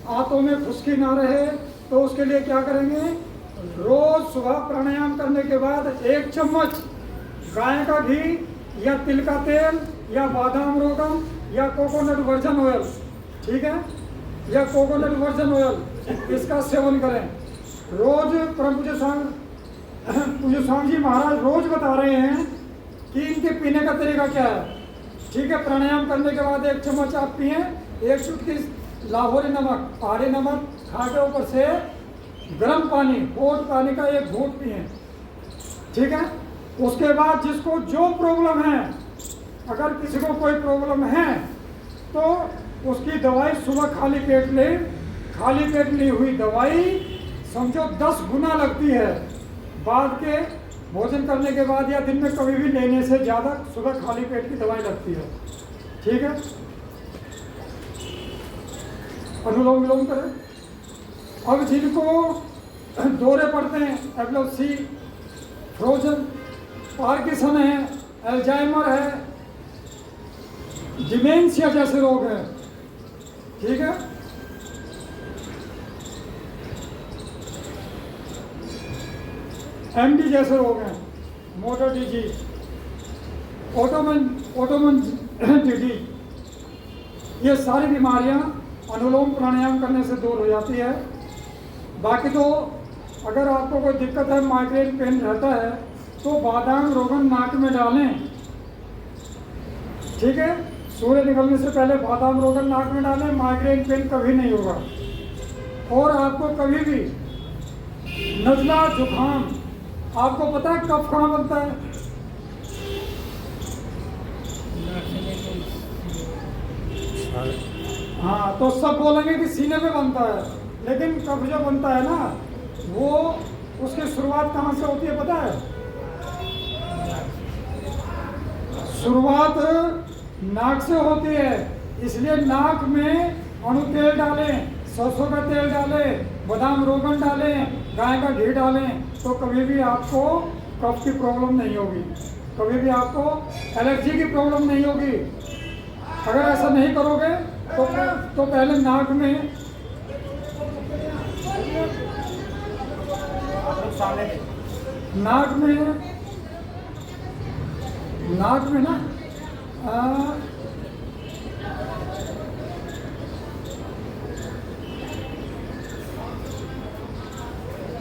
आंतों में खुश्की ना रहे। तो उसके लिए क्या करेंगे, रोज सुबह प्राणायाम करने के बाद 1 चम्मच गाय का घी या तिल का तेल या बादाम रोगन या कोकोनट वर्जन ऑयल, ठीक है, या कोकोनट वर्जन ऑयल, इसका सेवन करें रोज। परम पूज्य स्वामी जी महाराज रोज बता रहे हैं कि इनके पीने का तरीका क्या है, ठीक है। प्राणायाम करने के बाद 1 चम्मच आप पिए, 1 चुटकी लाहौरी नमक, पहाड़ी नमक खा के ऊपर से गर्म पानी, हॉट पानी का 1 घूंट पिए, ठीक है। उसके बाद जिसको जो प्रॉब्लम है, अगर किसी को कोई प्रॉब्लम है तो उसकी दवाई सुबह खाली पेट ले। खाली पेट ली हुई दवाई समझो 10 गुना लगती है बाद के भोजन करने के बाद या दिन में कभी भी लेने से ज़्यादा सुबह खाली पेट की दवाई लगती है, ठीक है। अनुलोम विलोम करें। अब जिनको दौरे पड़ते हैं, एपिलेप्सी, फ्रोजन, पार्किंसन है, अल्जाइमर है, डिमेंशिया जैसे रोग हैं, ठीक है, एमडी जैसे रोग हैं, मोटर डिजीज, ऑटोमन डिजीज, ये सारी बीमारियां अनुलोम प्राणायाम करने से दूर हो जाती है। बाकी तो अगर आपको कोई दिक्कत है, माइग्रेन पेन रहता है, तो बादाम रोगन नाक में डालें, ठीक है। सूर्य निकलने से पहले बादाम रोगन नाक में डालें, माइग्रेन पेन कभी नहीं होगा। और आपको कभी भी नज़ला, जुकाम, आपको पता है कफ कहाँ बनता है? हाँ, तो सब बोलेंगे कि सीने पे बनता है, लेकिन कफ जो बनता है ना, वो उसकी शुरुआत कहाँ से होती है पता है? शुरुआत नाक से होती है, इसलिए नाक में अणु तेल डालें, सरसों का तेल डालें, बादाम रोगन डालें, गाय का घी डालें, तो कभी भी आपको कफ की प्रॉब्लम नहीं होगी, कभी भी आपको एलर्जी की प्रॉब्लम नहीं होगी। अगर ऐसा नहीं करोगे तो पहले नाक में ना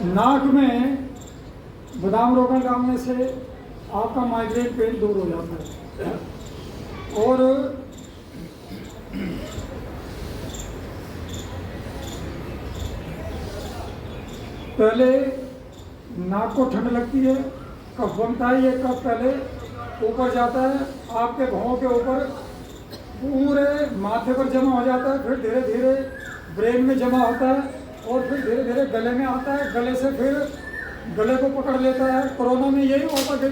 नाक में बादाम रोगन डालने से आपका माइग्रेन पेन दूर हो जाता है। और पहले नाक को ठंड लगती है, कफ बनता है, ये कफ पहले ऊपर जाता है, आपके भौं के ऊपर पूरे माथे पर जमा हो जाता है, फिर धीरे धीरे ब्रेन में जमा होता है, और फिर धीरे धीरे गले में आता है, गले से फिर गले को पकड़ लेता है। कोरोना में यही होता कि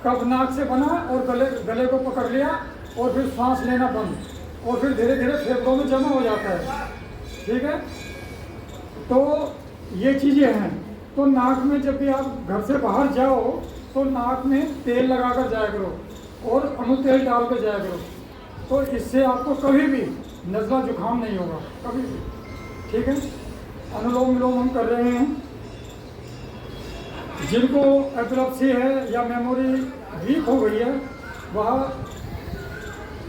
कफ नाक से बना और गले को पकड़ लिया, और फिर सांस लेना बंद, और फिर धीरे धीरे फेफड़ों में जमा हो जाता है, ठीक है। तो ये चीज़ें हैं। तो नाक में जब भी आप घर से बाहर जाओ तो नाक में तेल लगा कर जाया करो और अणु तेल डाल कर जाया करो, तो इससे आपको कभी भी नज़ला जुकाम नहीं होगा, कभी भी, ठीक है। अनुलोम विलोम हम कर रहे हैं। जिनको एपिलेप्सी है या मेमोरी वीक हो गई है, वह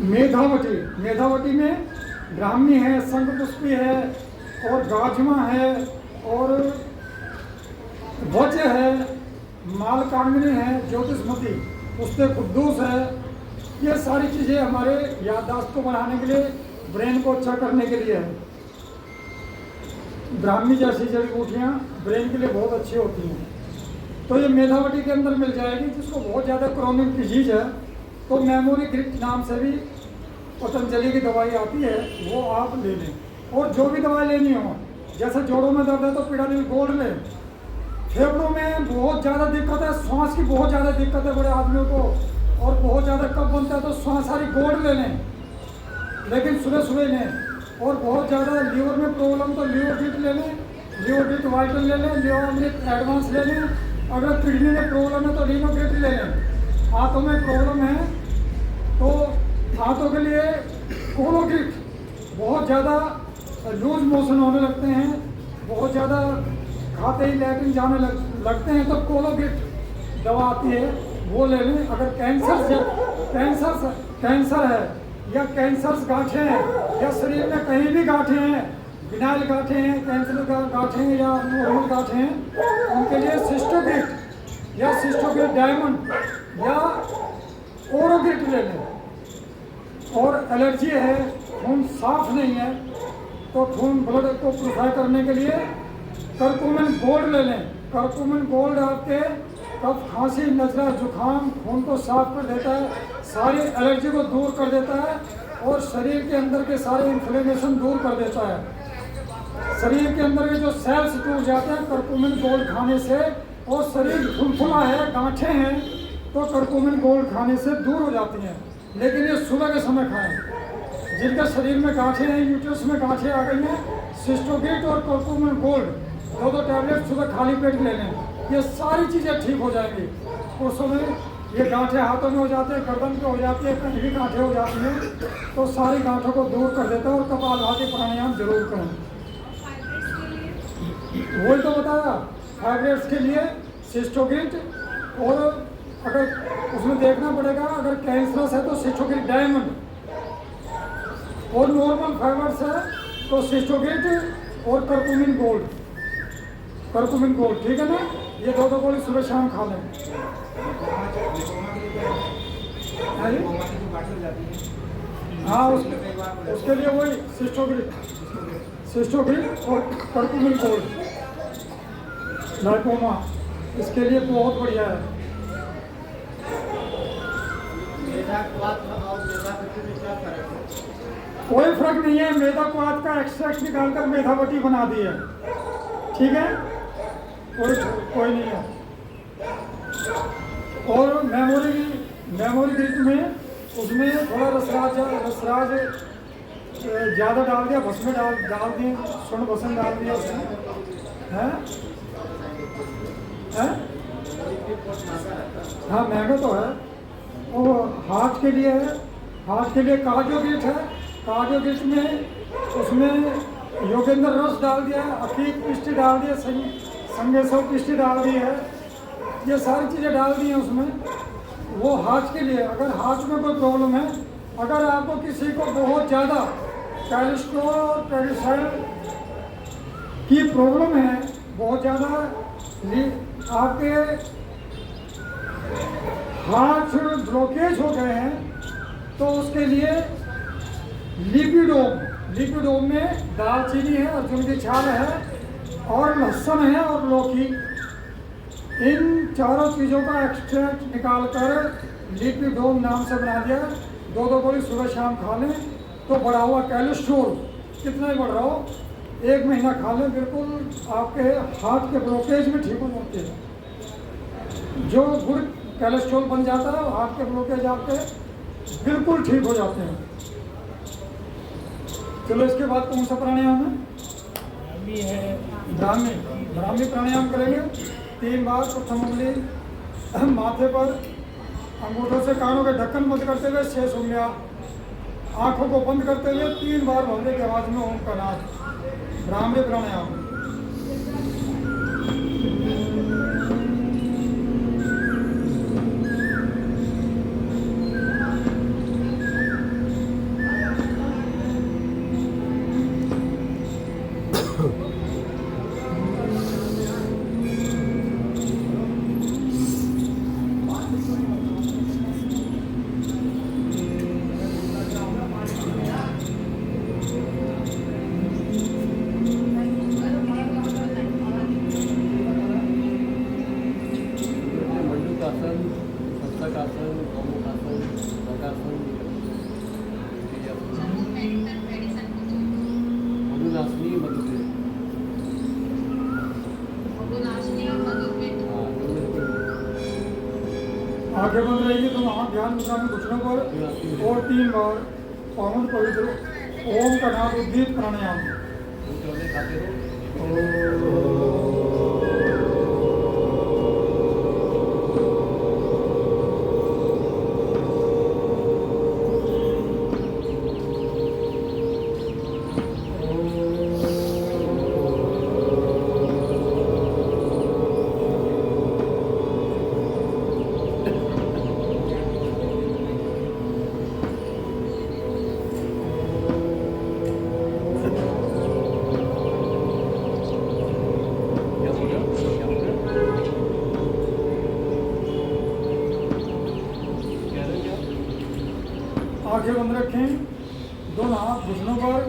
मेधावटी में ब्राह्मी है, शंखपुष्पी है, और गाजमा है, और वज्र है, मालकांगनी है, ज्योतिषमती, उससे खुद्दूस है। ये सारी चीज़ें हमारे याददाश्त को बढ़ाने के लिए, ब्रेन को अच्छा करने के लिए है। ब्राह्मी जैसी जड़ी बूटियाँ ब्रेन के लिए बहुत अच्छी होती हैं। तो ये मेधावटी के अंदर मिल जाएगी। जिसको बहुत ज़्यादा क्रोनिक डिजीज है तो मेमोरी ग्रिप नाम से भी पतंजलि की दवाई आती है, वो आप ले लें। और जो भी दवाई लेनी हो, जैसे जोड़ों में दर्द है तो पिडानिल गोल्ड लें, फेफड़ों में बहुत ज़्यादा दिक्कत है, श्वास की बहुत ज़्यादा दिक्कत है बड़े आदमियों को, और बहुत ज़्यादा कफ बनता है तो श्वास सारी गोल्ड ले लें, लेकिन सुबह सुबह लें। और बहुत ज़्यादा लीवर में प्रॉब्लम तो लीवर डिट ले लें, लीवर डिट वाइटल ले लें, लीवर अमृत एडवांस ले लें। अगर किडनी में प्रॉब्लम है तो रीनोग्रेट ले लें। हाथों में प्रॉब्लम है तो हाथों के लिए कोलोगिट, बहुत ज़्यादा लूज मोशन होने लगते हैं, बहुत ज़्यादा खाते ही लैट्रिन जाने लगते हैं तो कोलोगिट दवा आती है, वो ले लें। अगर कैंसर है या कैंसर गांठें हैं या शरीर में कहीं भी गांठें हैं, बिनाइल गांठें हैं, कैंसर गांठें हैं या नॉर्मल गांठें हैं, उनके लिए सिस्टोग्रिट या सिस्टोग्रिट डायमंड या ओरोग्रिट ले लें। और एलर्जी है, खून साफ नहीं है तो खून ब्लड को प्यूरिफाई करने के लिए करकुमिन गोल्ड ले लें। करकुमिन गोल्ड आपके कफ, खांसी, नजला, जुखाम, खून को साफ कर देता है, सारी एलर्जी को दूर कर देता है और शरीर के अंदर के सारे इन्फ्लेमेशन दूर कर देता है। शरीर के अंदर के जो सेल्स टूट जाते हैं करकुमिन गोल्ड खाने से, और शरीर फुलफुला है, गांठें हैं तो करकुमिन गोल्ड खाने से दूर हो जाती हैं। लेकिन ये सुबह के समय खाएं। जिनके शरीर में गांठें हैं, यूट्रस में गांठें आ गई हैं, सिस्टोगेट और करकुमिन गोल्ड 2-2 टैबलेट सुबह खाली पेट ले लें, ये सारी चीज़ें ठीक हो जाएंगी। उस समय ये गांठें हाथों में हो जाते हैं, गर्दन पे हो जाती है, कहीं भी गांठें हो जाती हैं तो सारी गांठों को दूर कर देता है। और कपालभाति प्राणायाम जरूर करें। वही तो बताया, फाइब्रेट्स के लिए सिस्टोगेट, और अगर उसमें देखना पड़ेगा अगर कैंसरस है तो सिस्टोगेट डायमंड, और नॉर्मल फाइबर्स है तो सिस्टोगेट और करकुमिन गोल्ड। करकुमिन गोल्ड ठीक है ना, ये 2-2 गोली सुबह शाम खा लें। हाँ, उसके लिए वही सिस्टोगेट और करकुमिन गोल्ड लाइकोमा, इसके लिए बहुत बढ़िया है। कोई फर्क नहीं है, मेधा क्वाथ का एक्सट्रैक्ट निकालकर मेधावटी बना दी है, ठीक है, कोई नहीं है। और मेमोरी ग्रिट में उसमें थोड़ा रसराज ज़्यादा डाल दिया, भस्म डाल दिए, स्वर्ण भस्म डाल दिया उसमें, है? हाँ, महंगा तो है। और हाथ के लिए है, हाथ के लिए कार्डियोगिट है। कार्डियोगिट में उसमें योगेंद्र रस डाल दिया, अकीक पिष्टी डाल दिया, संगेश्वर पिष्टी डाल दी है, ये सारी चीज़ें डाल दी हैं उसमें। वो हाथ के लिए, अगर हाथ में कोई प्रॉब्लम है, अगर आपको किसी को बहुत ज़्यादा कोलेस्ट्रॉल, ट्राइग्लिसराइड की प्रॉब्लम है, बहुत ज़्यादा आपके हाथ ब्लॉकेज हो गए हैं, तो उसके लिए लिपिडोम में दालचीनी है, अर्जुन की छाल है और लहसुन है और लौकी, इन चारों चीज़ों का एक्सट्रैक्ट निकालकर लिपिडोम नाम से बना दिया। 2-2 गोली सुबह शाम खा लें तो बढ़ा हुआ कोलेस्ट्रॉल कितना ही बढ़ रहा हो, 1 महीना खा लें, बिल्कुल आपके हार्ट के ब्लॉकेज में ठीक हो जाते हैं। जो गुड़ कोलेस्ट्रॉल बन जाता है, हार्ट के ब्लॉकेज आपके बिल्कुल ठीक हो जाते हैं। चलो, इसके बाद कौन सा प्राणायाम है? ब्राह्मी प्राणायाम करेंगे 3 बार। प्रथम उंगली माथे पर, अंगूठों से कानों के ढक्कन बंद करते हुए 6 उंगलियां, आंखों को बंद करते हुए 3 बार भवरे की आवाज में ओम का नाद। ब्राह्मी प्राणायाम। आगे बंद रहेगी तो वहाँ ध्यान मुद्रा में घुटनों पर और 3 बार पावन पवित्र ओम का नाम उद्दीप प्राणायाम। आंखें बंद रखें, दोनों हाथ घुटनों पर,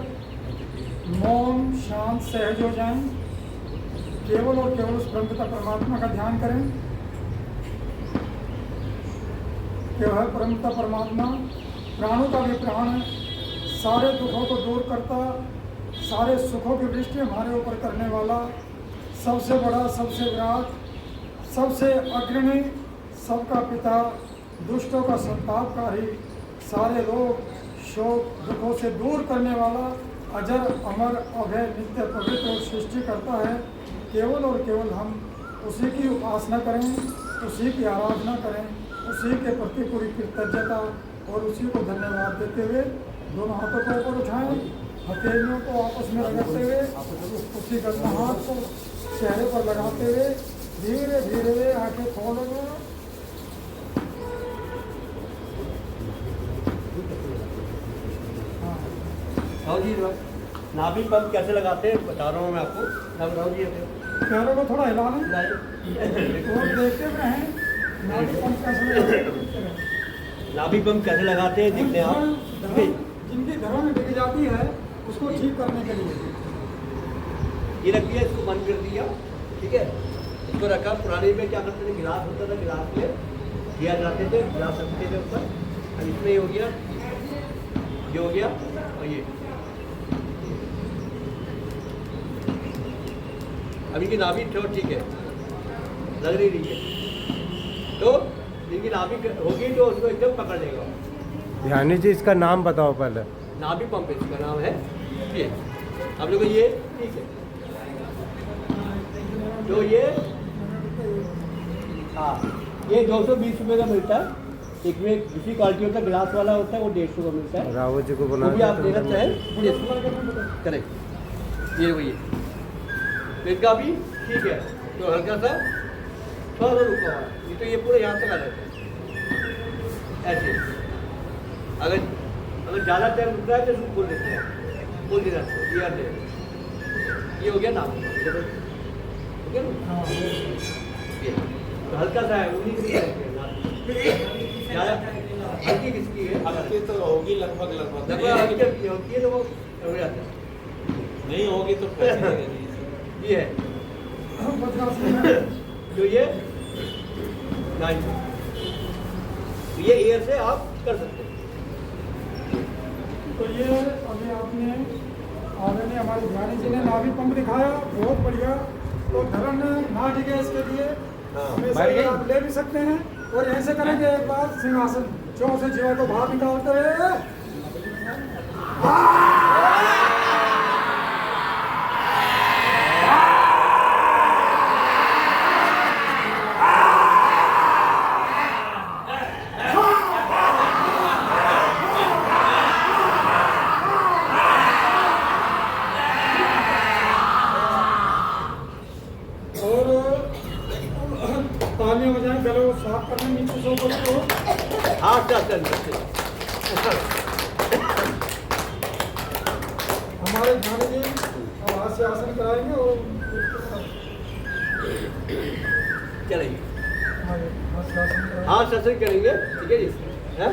मौन शांत सहज हो जाएं, केवल और केवल उस परमपिता परमात्मा का ध्यान करें कि वह परमपिता परमात्मा प्राणों का भी प्राण है, सारे दुखों को दूर करता, सारे सुखों की वृष्टि हमारे ऊपर करने वाला, सबसे बड़ा, सबसे विराट, सबसे अग्रणी, सबका पिता, दुष्टों का संतापकारी, सारे लोग शोक दुखों से दूर करने वाला, अजर अमर अभय नित्य पवित्र और सृष्टि करता है। केवल और केवल हम उसी की उपासना करें, उसी की आराधना करें, उसी के प्रति पूरी कृतज्ञता और उसी को धन्यवाद देते हुए दोनों हाथों को ऊपर उठाएं, हथेलियों को आपस में रगड़ते हुए उसी गलना हाथ को चेहरे पर लगाते हुए धीरे धीरे आंखें खोलेंगे। राव जी नाभि पंप कैसे लगाते हैं बता रहा हूँ मैं आपको। राव जी पैरों को थोड़ा हिला लें और देखते हुए हैं नाभि पंप कैसे लगाते हैं। नाभि पंप कैसे लगाते हैं देखते हैं आप। जिनकी घरों में बिक जाती है उसको ठीक करने के लिए ये रख दिया, इसको बंद कर दिया, ठीक है। इसको रखा, पुराने में क्या करते थे, गिलास होता था, गिलास में दिया जाते थे, गिलास रखते थे ऊपर। अब इसमें ये हो गया, ये हो गया और ये। अब इनकी नाभि ठीक है, लग रही है, तो इनकी नाभि होगी तो उसको एकदम पकड़ लेगा। ध्यानी जी इसका नाम बताओ पहले। नाभि पंप इसका नाम है ये। अब देखो ये ठीक है, तो ये हाँ ये 220 रुपये का मिलता है। एक में दूसरी क्वालिटी होता है, ग्लास वाला होता है, वो 150 का मिलता है। रावत जी को वो बना भी आप लेना चाहें करेक्ट। ये वही है, तो इसका भी ठीक है। तो हल्का सा थोड़ा सा रुका हुआ है, ये तो ये पूरे यहाँ तक आ जाता है ऐसे। अगर ज़्यादा टाइम रुक रहा है तो इसको खोल देते हैं, खोल देना चाहिए। ये हो गया ना, ठीक है ना। ये तो हल्का सा है, उन्हीं से ज़्यादा हल्की किसकी है, हल्की तो होगी लगभग हल्की होती है तो वो हो जाता है। नहीं होगी तो कैसे देंगे? ये है जो ये नाइन, ये एयर से आप कर सकते हैं। तो ये अभी आपने आगे हमारे ध्यानी जी ने नाभि पंप दिखाया, बहुत बढ़िया। तो धरण ना डिगे इसके लिए हमेशा ये आप ले भी सकते हैं। और ऐसे करेंगे एक बार सिंहासन, चौं से जीवा को बाहर निकालते हुए तालियां बजाएं, गले को साफ करने नीचे सो को हाँ चल हमारे ध्यानी जी अब हाथ से आसन कराएंगे और चलेंगे, हाथ से आसन कराएंगे। हाँ सत्संग करेंगे, ठीक है जी। हैं?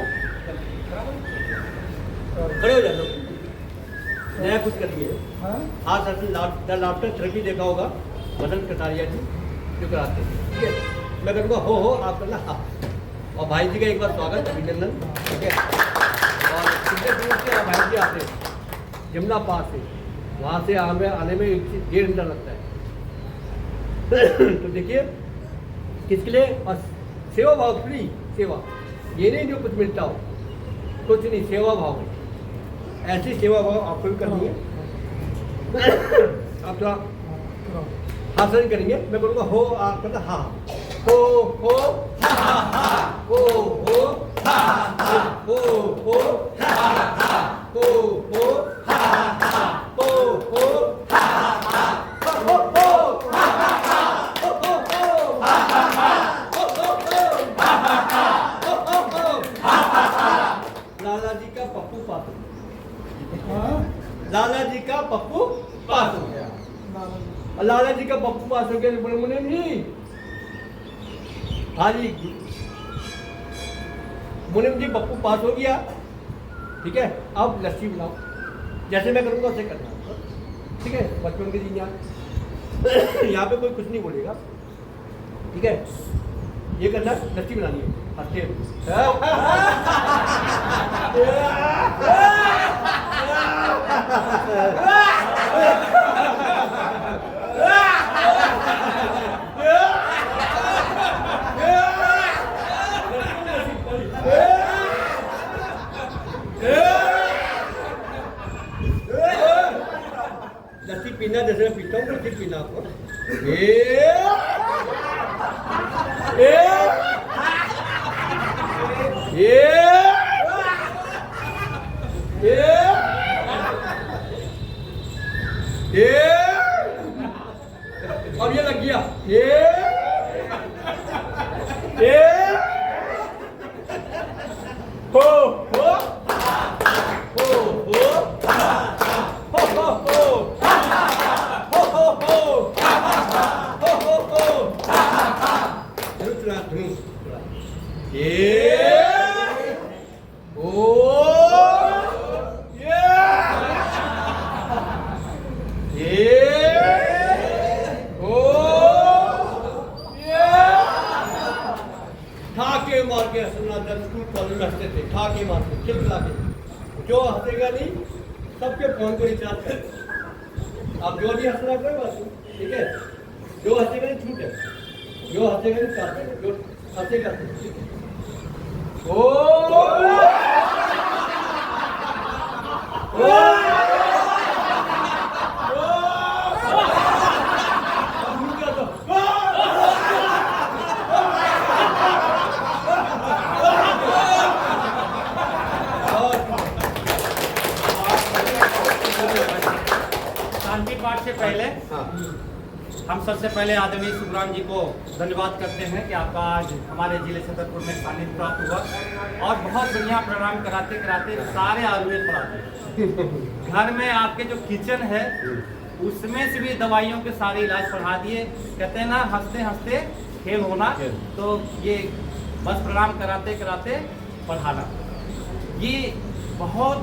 खड़े हो जाओ, नया कुछ करिए। हाँ? हाँ सत्संग लाफ्टर थेरेपी देखा होगा मदन कटारिया जी जो कराते हैं, ठीक है। मैं करूँगा हो आप करना हाँ। और भाई जी का एक बार स्वागत, अभिनंदन, ठीक है। और कितने दूर से भाई जी आते हैं, जमुना पास से, वहाँ से आने में 1.5 घंटा लगता है। तो देखिए किसके लिए, और सेवा भाव फ्री। सेवा, ये नहीं जो कुछ मिलता हो, कुछ नहीं, सेवा भाव है। ऐसी सेवा भाव आपको भी करनी है। आप थोड़ा हासन करेंगे, मैं बोलूँगा हो, आप कहते हाँ, हो हा हा हा, हो हा हा, हो हा हा, हो हा हा, हो हा हा, हो हा हा, लाला जी का पप्पू पास हो गया। हाँ, लाला जी का पप्पू पास हो गया। लाला जी का पप्पू पास हो गया तो बोले मुनीम जी, हाँ जी मुनीम जी पप्पू पास हो गया, ठीक है, अब लस्सी बनाओ, जैसे मैं करूँगा वैसे करना, ठीक है। बचपन के दिन यहाँ पे कोई कुछ नहीं बोलेगा, ठीक है। ये करना, लस्सी बनानी है, हंसते लस्सी पीना जैसे मैं पीता हूँ, लस्सी पीना आपको। अब ये लग गया, हो ठाके मार के हंसना, स्कूल कॉलेज में हंसते थे, ठाके मार के, खिलखिला के। जो हंसेगा नहीं, सबके फोन को रिचार्ज कर। आप जो भी हंसना कोई बात नहीं, ठीक है। जो हंसेगा नहीं छूट है, जो हंसेगा नहीं काट है, जो हंसेगा ठीक है। ओ शांति पाठ से पहले हम सबसे पहले आदरणीय सुखराम जी को धन्यवाद करते हैं कि आपका आज हमारे जिले छतरपुर में सानिध्य प्राप्त हुआ और बहुत बढ़िया प्रोग्राम कराते कराते सारे आयुर्वेद पढ़ाते। घर में आपके जो किचन है उसमें से भी दवाइयों के सारे इलाज पढ़ा दिए। कहते हैं ना, हंसते हंसते खेल होना, तो ये बस प्रोग्राम कराते कराते पढ़ाना, ये बहुत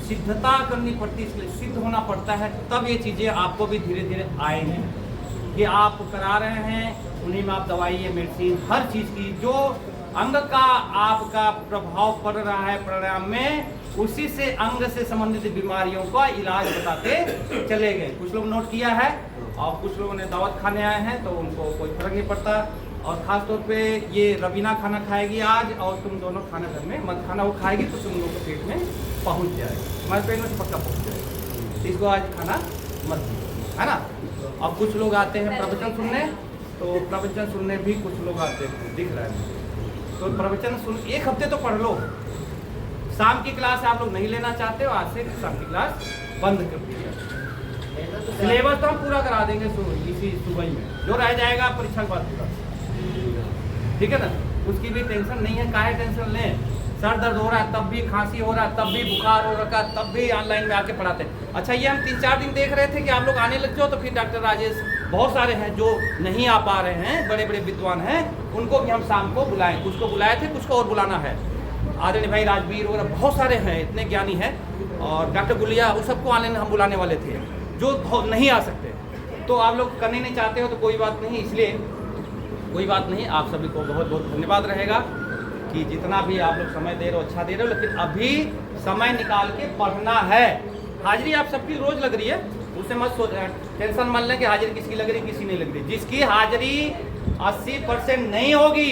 सिद्धता करनी पड़ती है, इसलिए सिद्ध होना पड़ता है, तब ये चीज़ें आपको भी धीरे धीरे आएंगी। कि आप करा रहे हैं उन्हीं में आप दवाई मेडिसिन हर चीज़ की जो अंग का आपका प्रभाव पड़ रहा है प्राणायाम में, उसी से अंग से संबंधित बीमारियों का इलाज बताते चले गए। कुछ लोग नोट किया है और कुछ लोगों ने दावत खाने आए हैं तो उनको कोई फर्क नहीं पड़ता। और ख़ास तौर पे ये रवीना खाना खाएगी आज, और तुम दोनों खाना घर में मत खाना, वो खाएगी तो तुम लोगों के पेट में पहुंच जाएगी, हमारे पेट में तो पक्का पहुंच जाएगी। इसको आज खाना मत दीजिए, है ना। अब कुछ लोग आते हैं प्रवचन सुनने, तो प्रवचन सुनने भी कुछ लोग आते हैं, दिख रहा है। तो प्रवचन सुन, एक हफ्ते तो पढ़ लो। शाम की क्लास आप लोग नहीं लेना चाहते हो, आज से शाम की क्लास बंद कर दीजिए। सिलेबस तो हम पूरा करा देंगे इसी सुबह में, जो रह जाएगा परीक्षा के बाद पूरा, ठीक है ना। उसकी भी टेंशन नहीं है, काहे टेंशन लें। सर दर्द हो रहा है तब भी, खांसी हो रहा है तब भी, बुखार हो रखा है तब भी ऑनलाइन में आके पढ़ाते हैं। अच्छा, ये हम 3-4 दिन देख रहे थे कि आप लोग आने लग जाओ, तो फिर डॉक्टर राजेश बहुत सारे हैं जो नहीं आ पा रहे हैं, बड़े बड़े विद्वान हैं, उनको भी हम शाम को बुलाएं। कुछ को बुलाए थे, कुछ को और बुलाना है। आदरणीय भाई राजवीर वगैरह बहुत सारे हैं, इतने ज्ञानी हैं, और डॉक्टर गुलिया, उन सबको आने हम बुलाने वाले थे जो नहीं आ सकते। तो आप लोग करने नहीं चाहते हो तो कोई बात नहीं, इसलिए कोई बात नहीं। आप सभी को बहुत बहुत धन्यवाद रहेगा कि जितना भी आप लोग समय दे रहे हो अच्छा दे रहे हो, लेकिन अभी समय निकाल के पढ़ना है। हाजिरी आप सबकी रोज लग रही है, उससे मत टेंशन मत लें कि हाजिरी किसकी लग रही किसी नहीं लग रही। जिसकी हाजिरी 80% नहीं होगी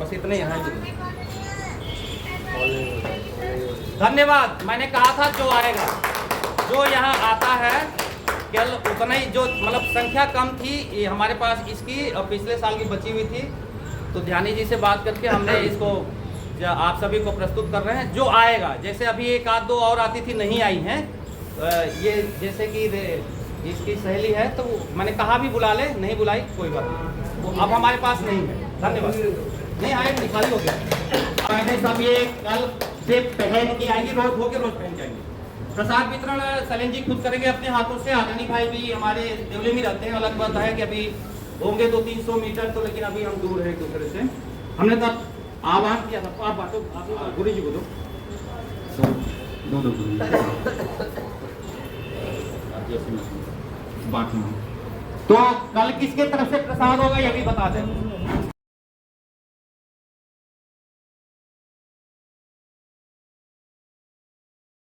बस इतने यहाँ धन्यवाद। मैंने कहा था जो आएगा, जो यहाँ आता है केवल उतना ही, जो मतलब संख्या कम थी ये हमारे पास इसकी, और पिछले साल की बची हुई थी, तो ध्यानी जी से बात करके हमने इसको आप सभी को प्रस्तुत कर रहे हैं। जो आएगा, जैसे अभी एक आध दो और आती थी नहीं आई हैं, ये जैसे कि इसकी सहेली है, तो मैंने कहा भी बुला ले, नहीं बुलाई कोई बात नहीं, वो अब हमारे पास नहीं है। धन्यवाद। नहीं आए, निकाली हो गया। मैंने सब ये कल से पहन के आएंगे, रोज होके रोज पहन के आएंगे। प्रसाद वितरण सलीम जी खुद करेंगे अपने हाथों से। आदनी भाई भी हमारे देवली में रहते हैं। अलग बात है कि अभी होंगे 200-300 मीटर, तो लेकिन अभी हम दूर हैं एक दूसरे से। हमने तब आह्वान किया था, आप बातों गुरु जी को दो बांटना। तो कल किसके तरफ से प्रसाद होगा ये भी बता दें।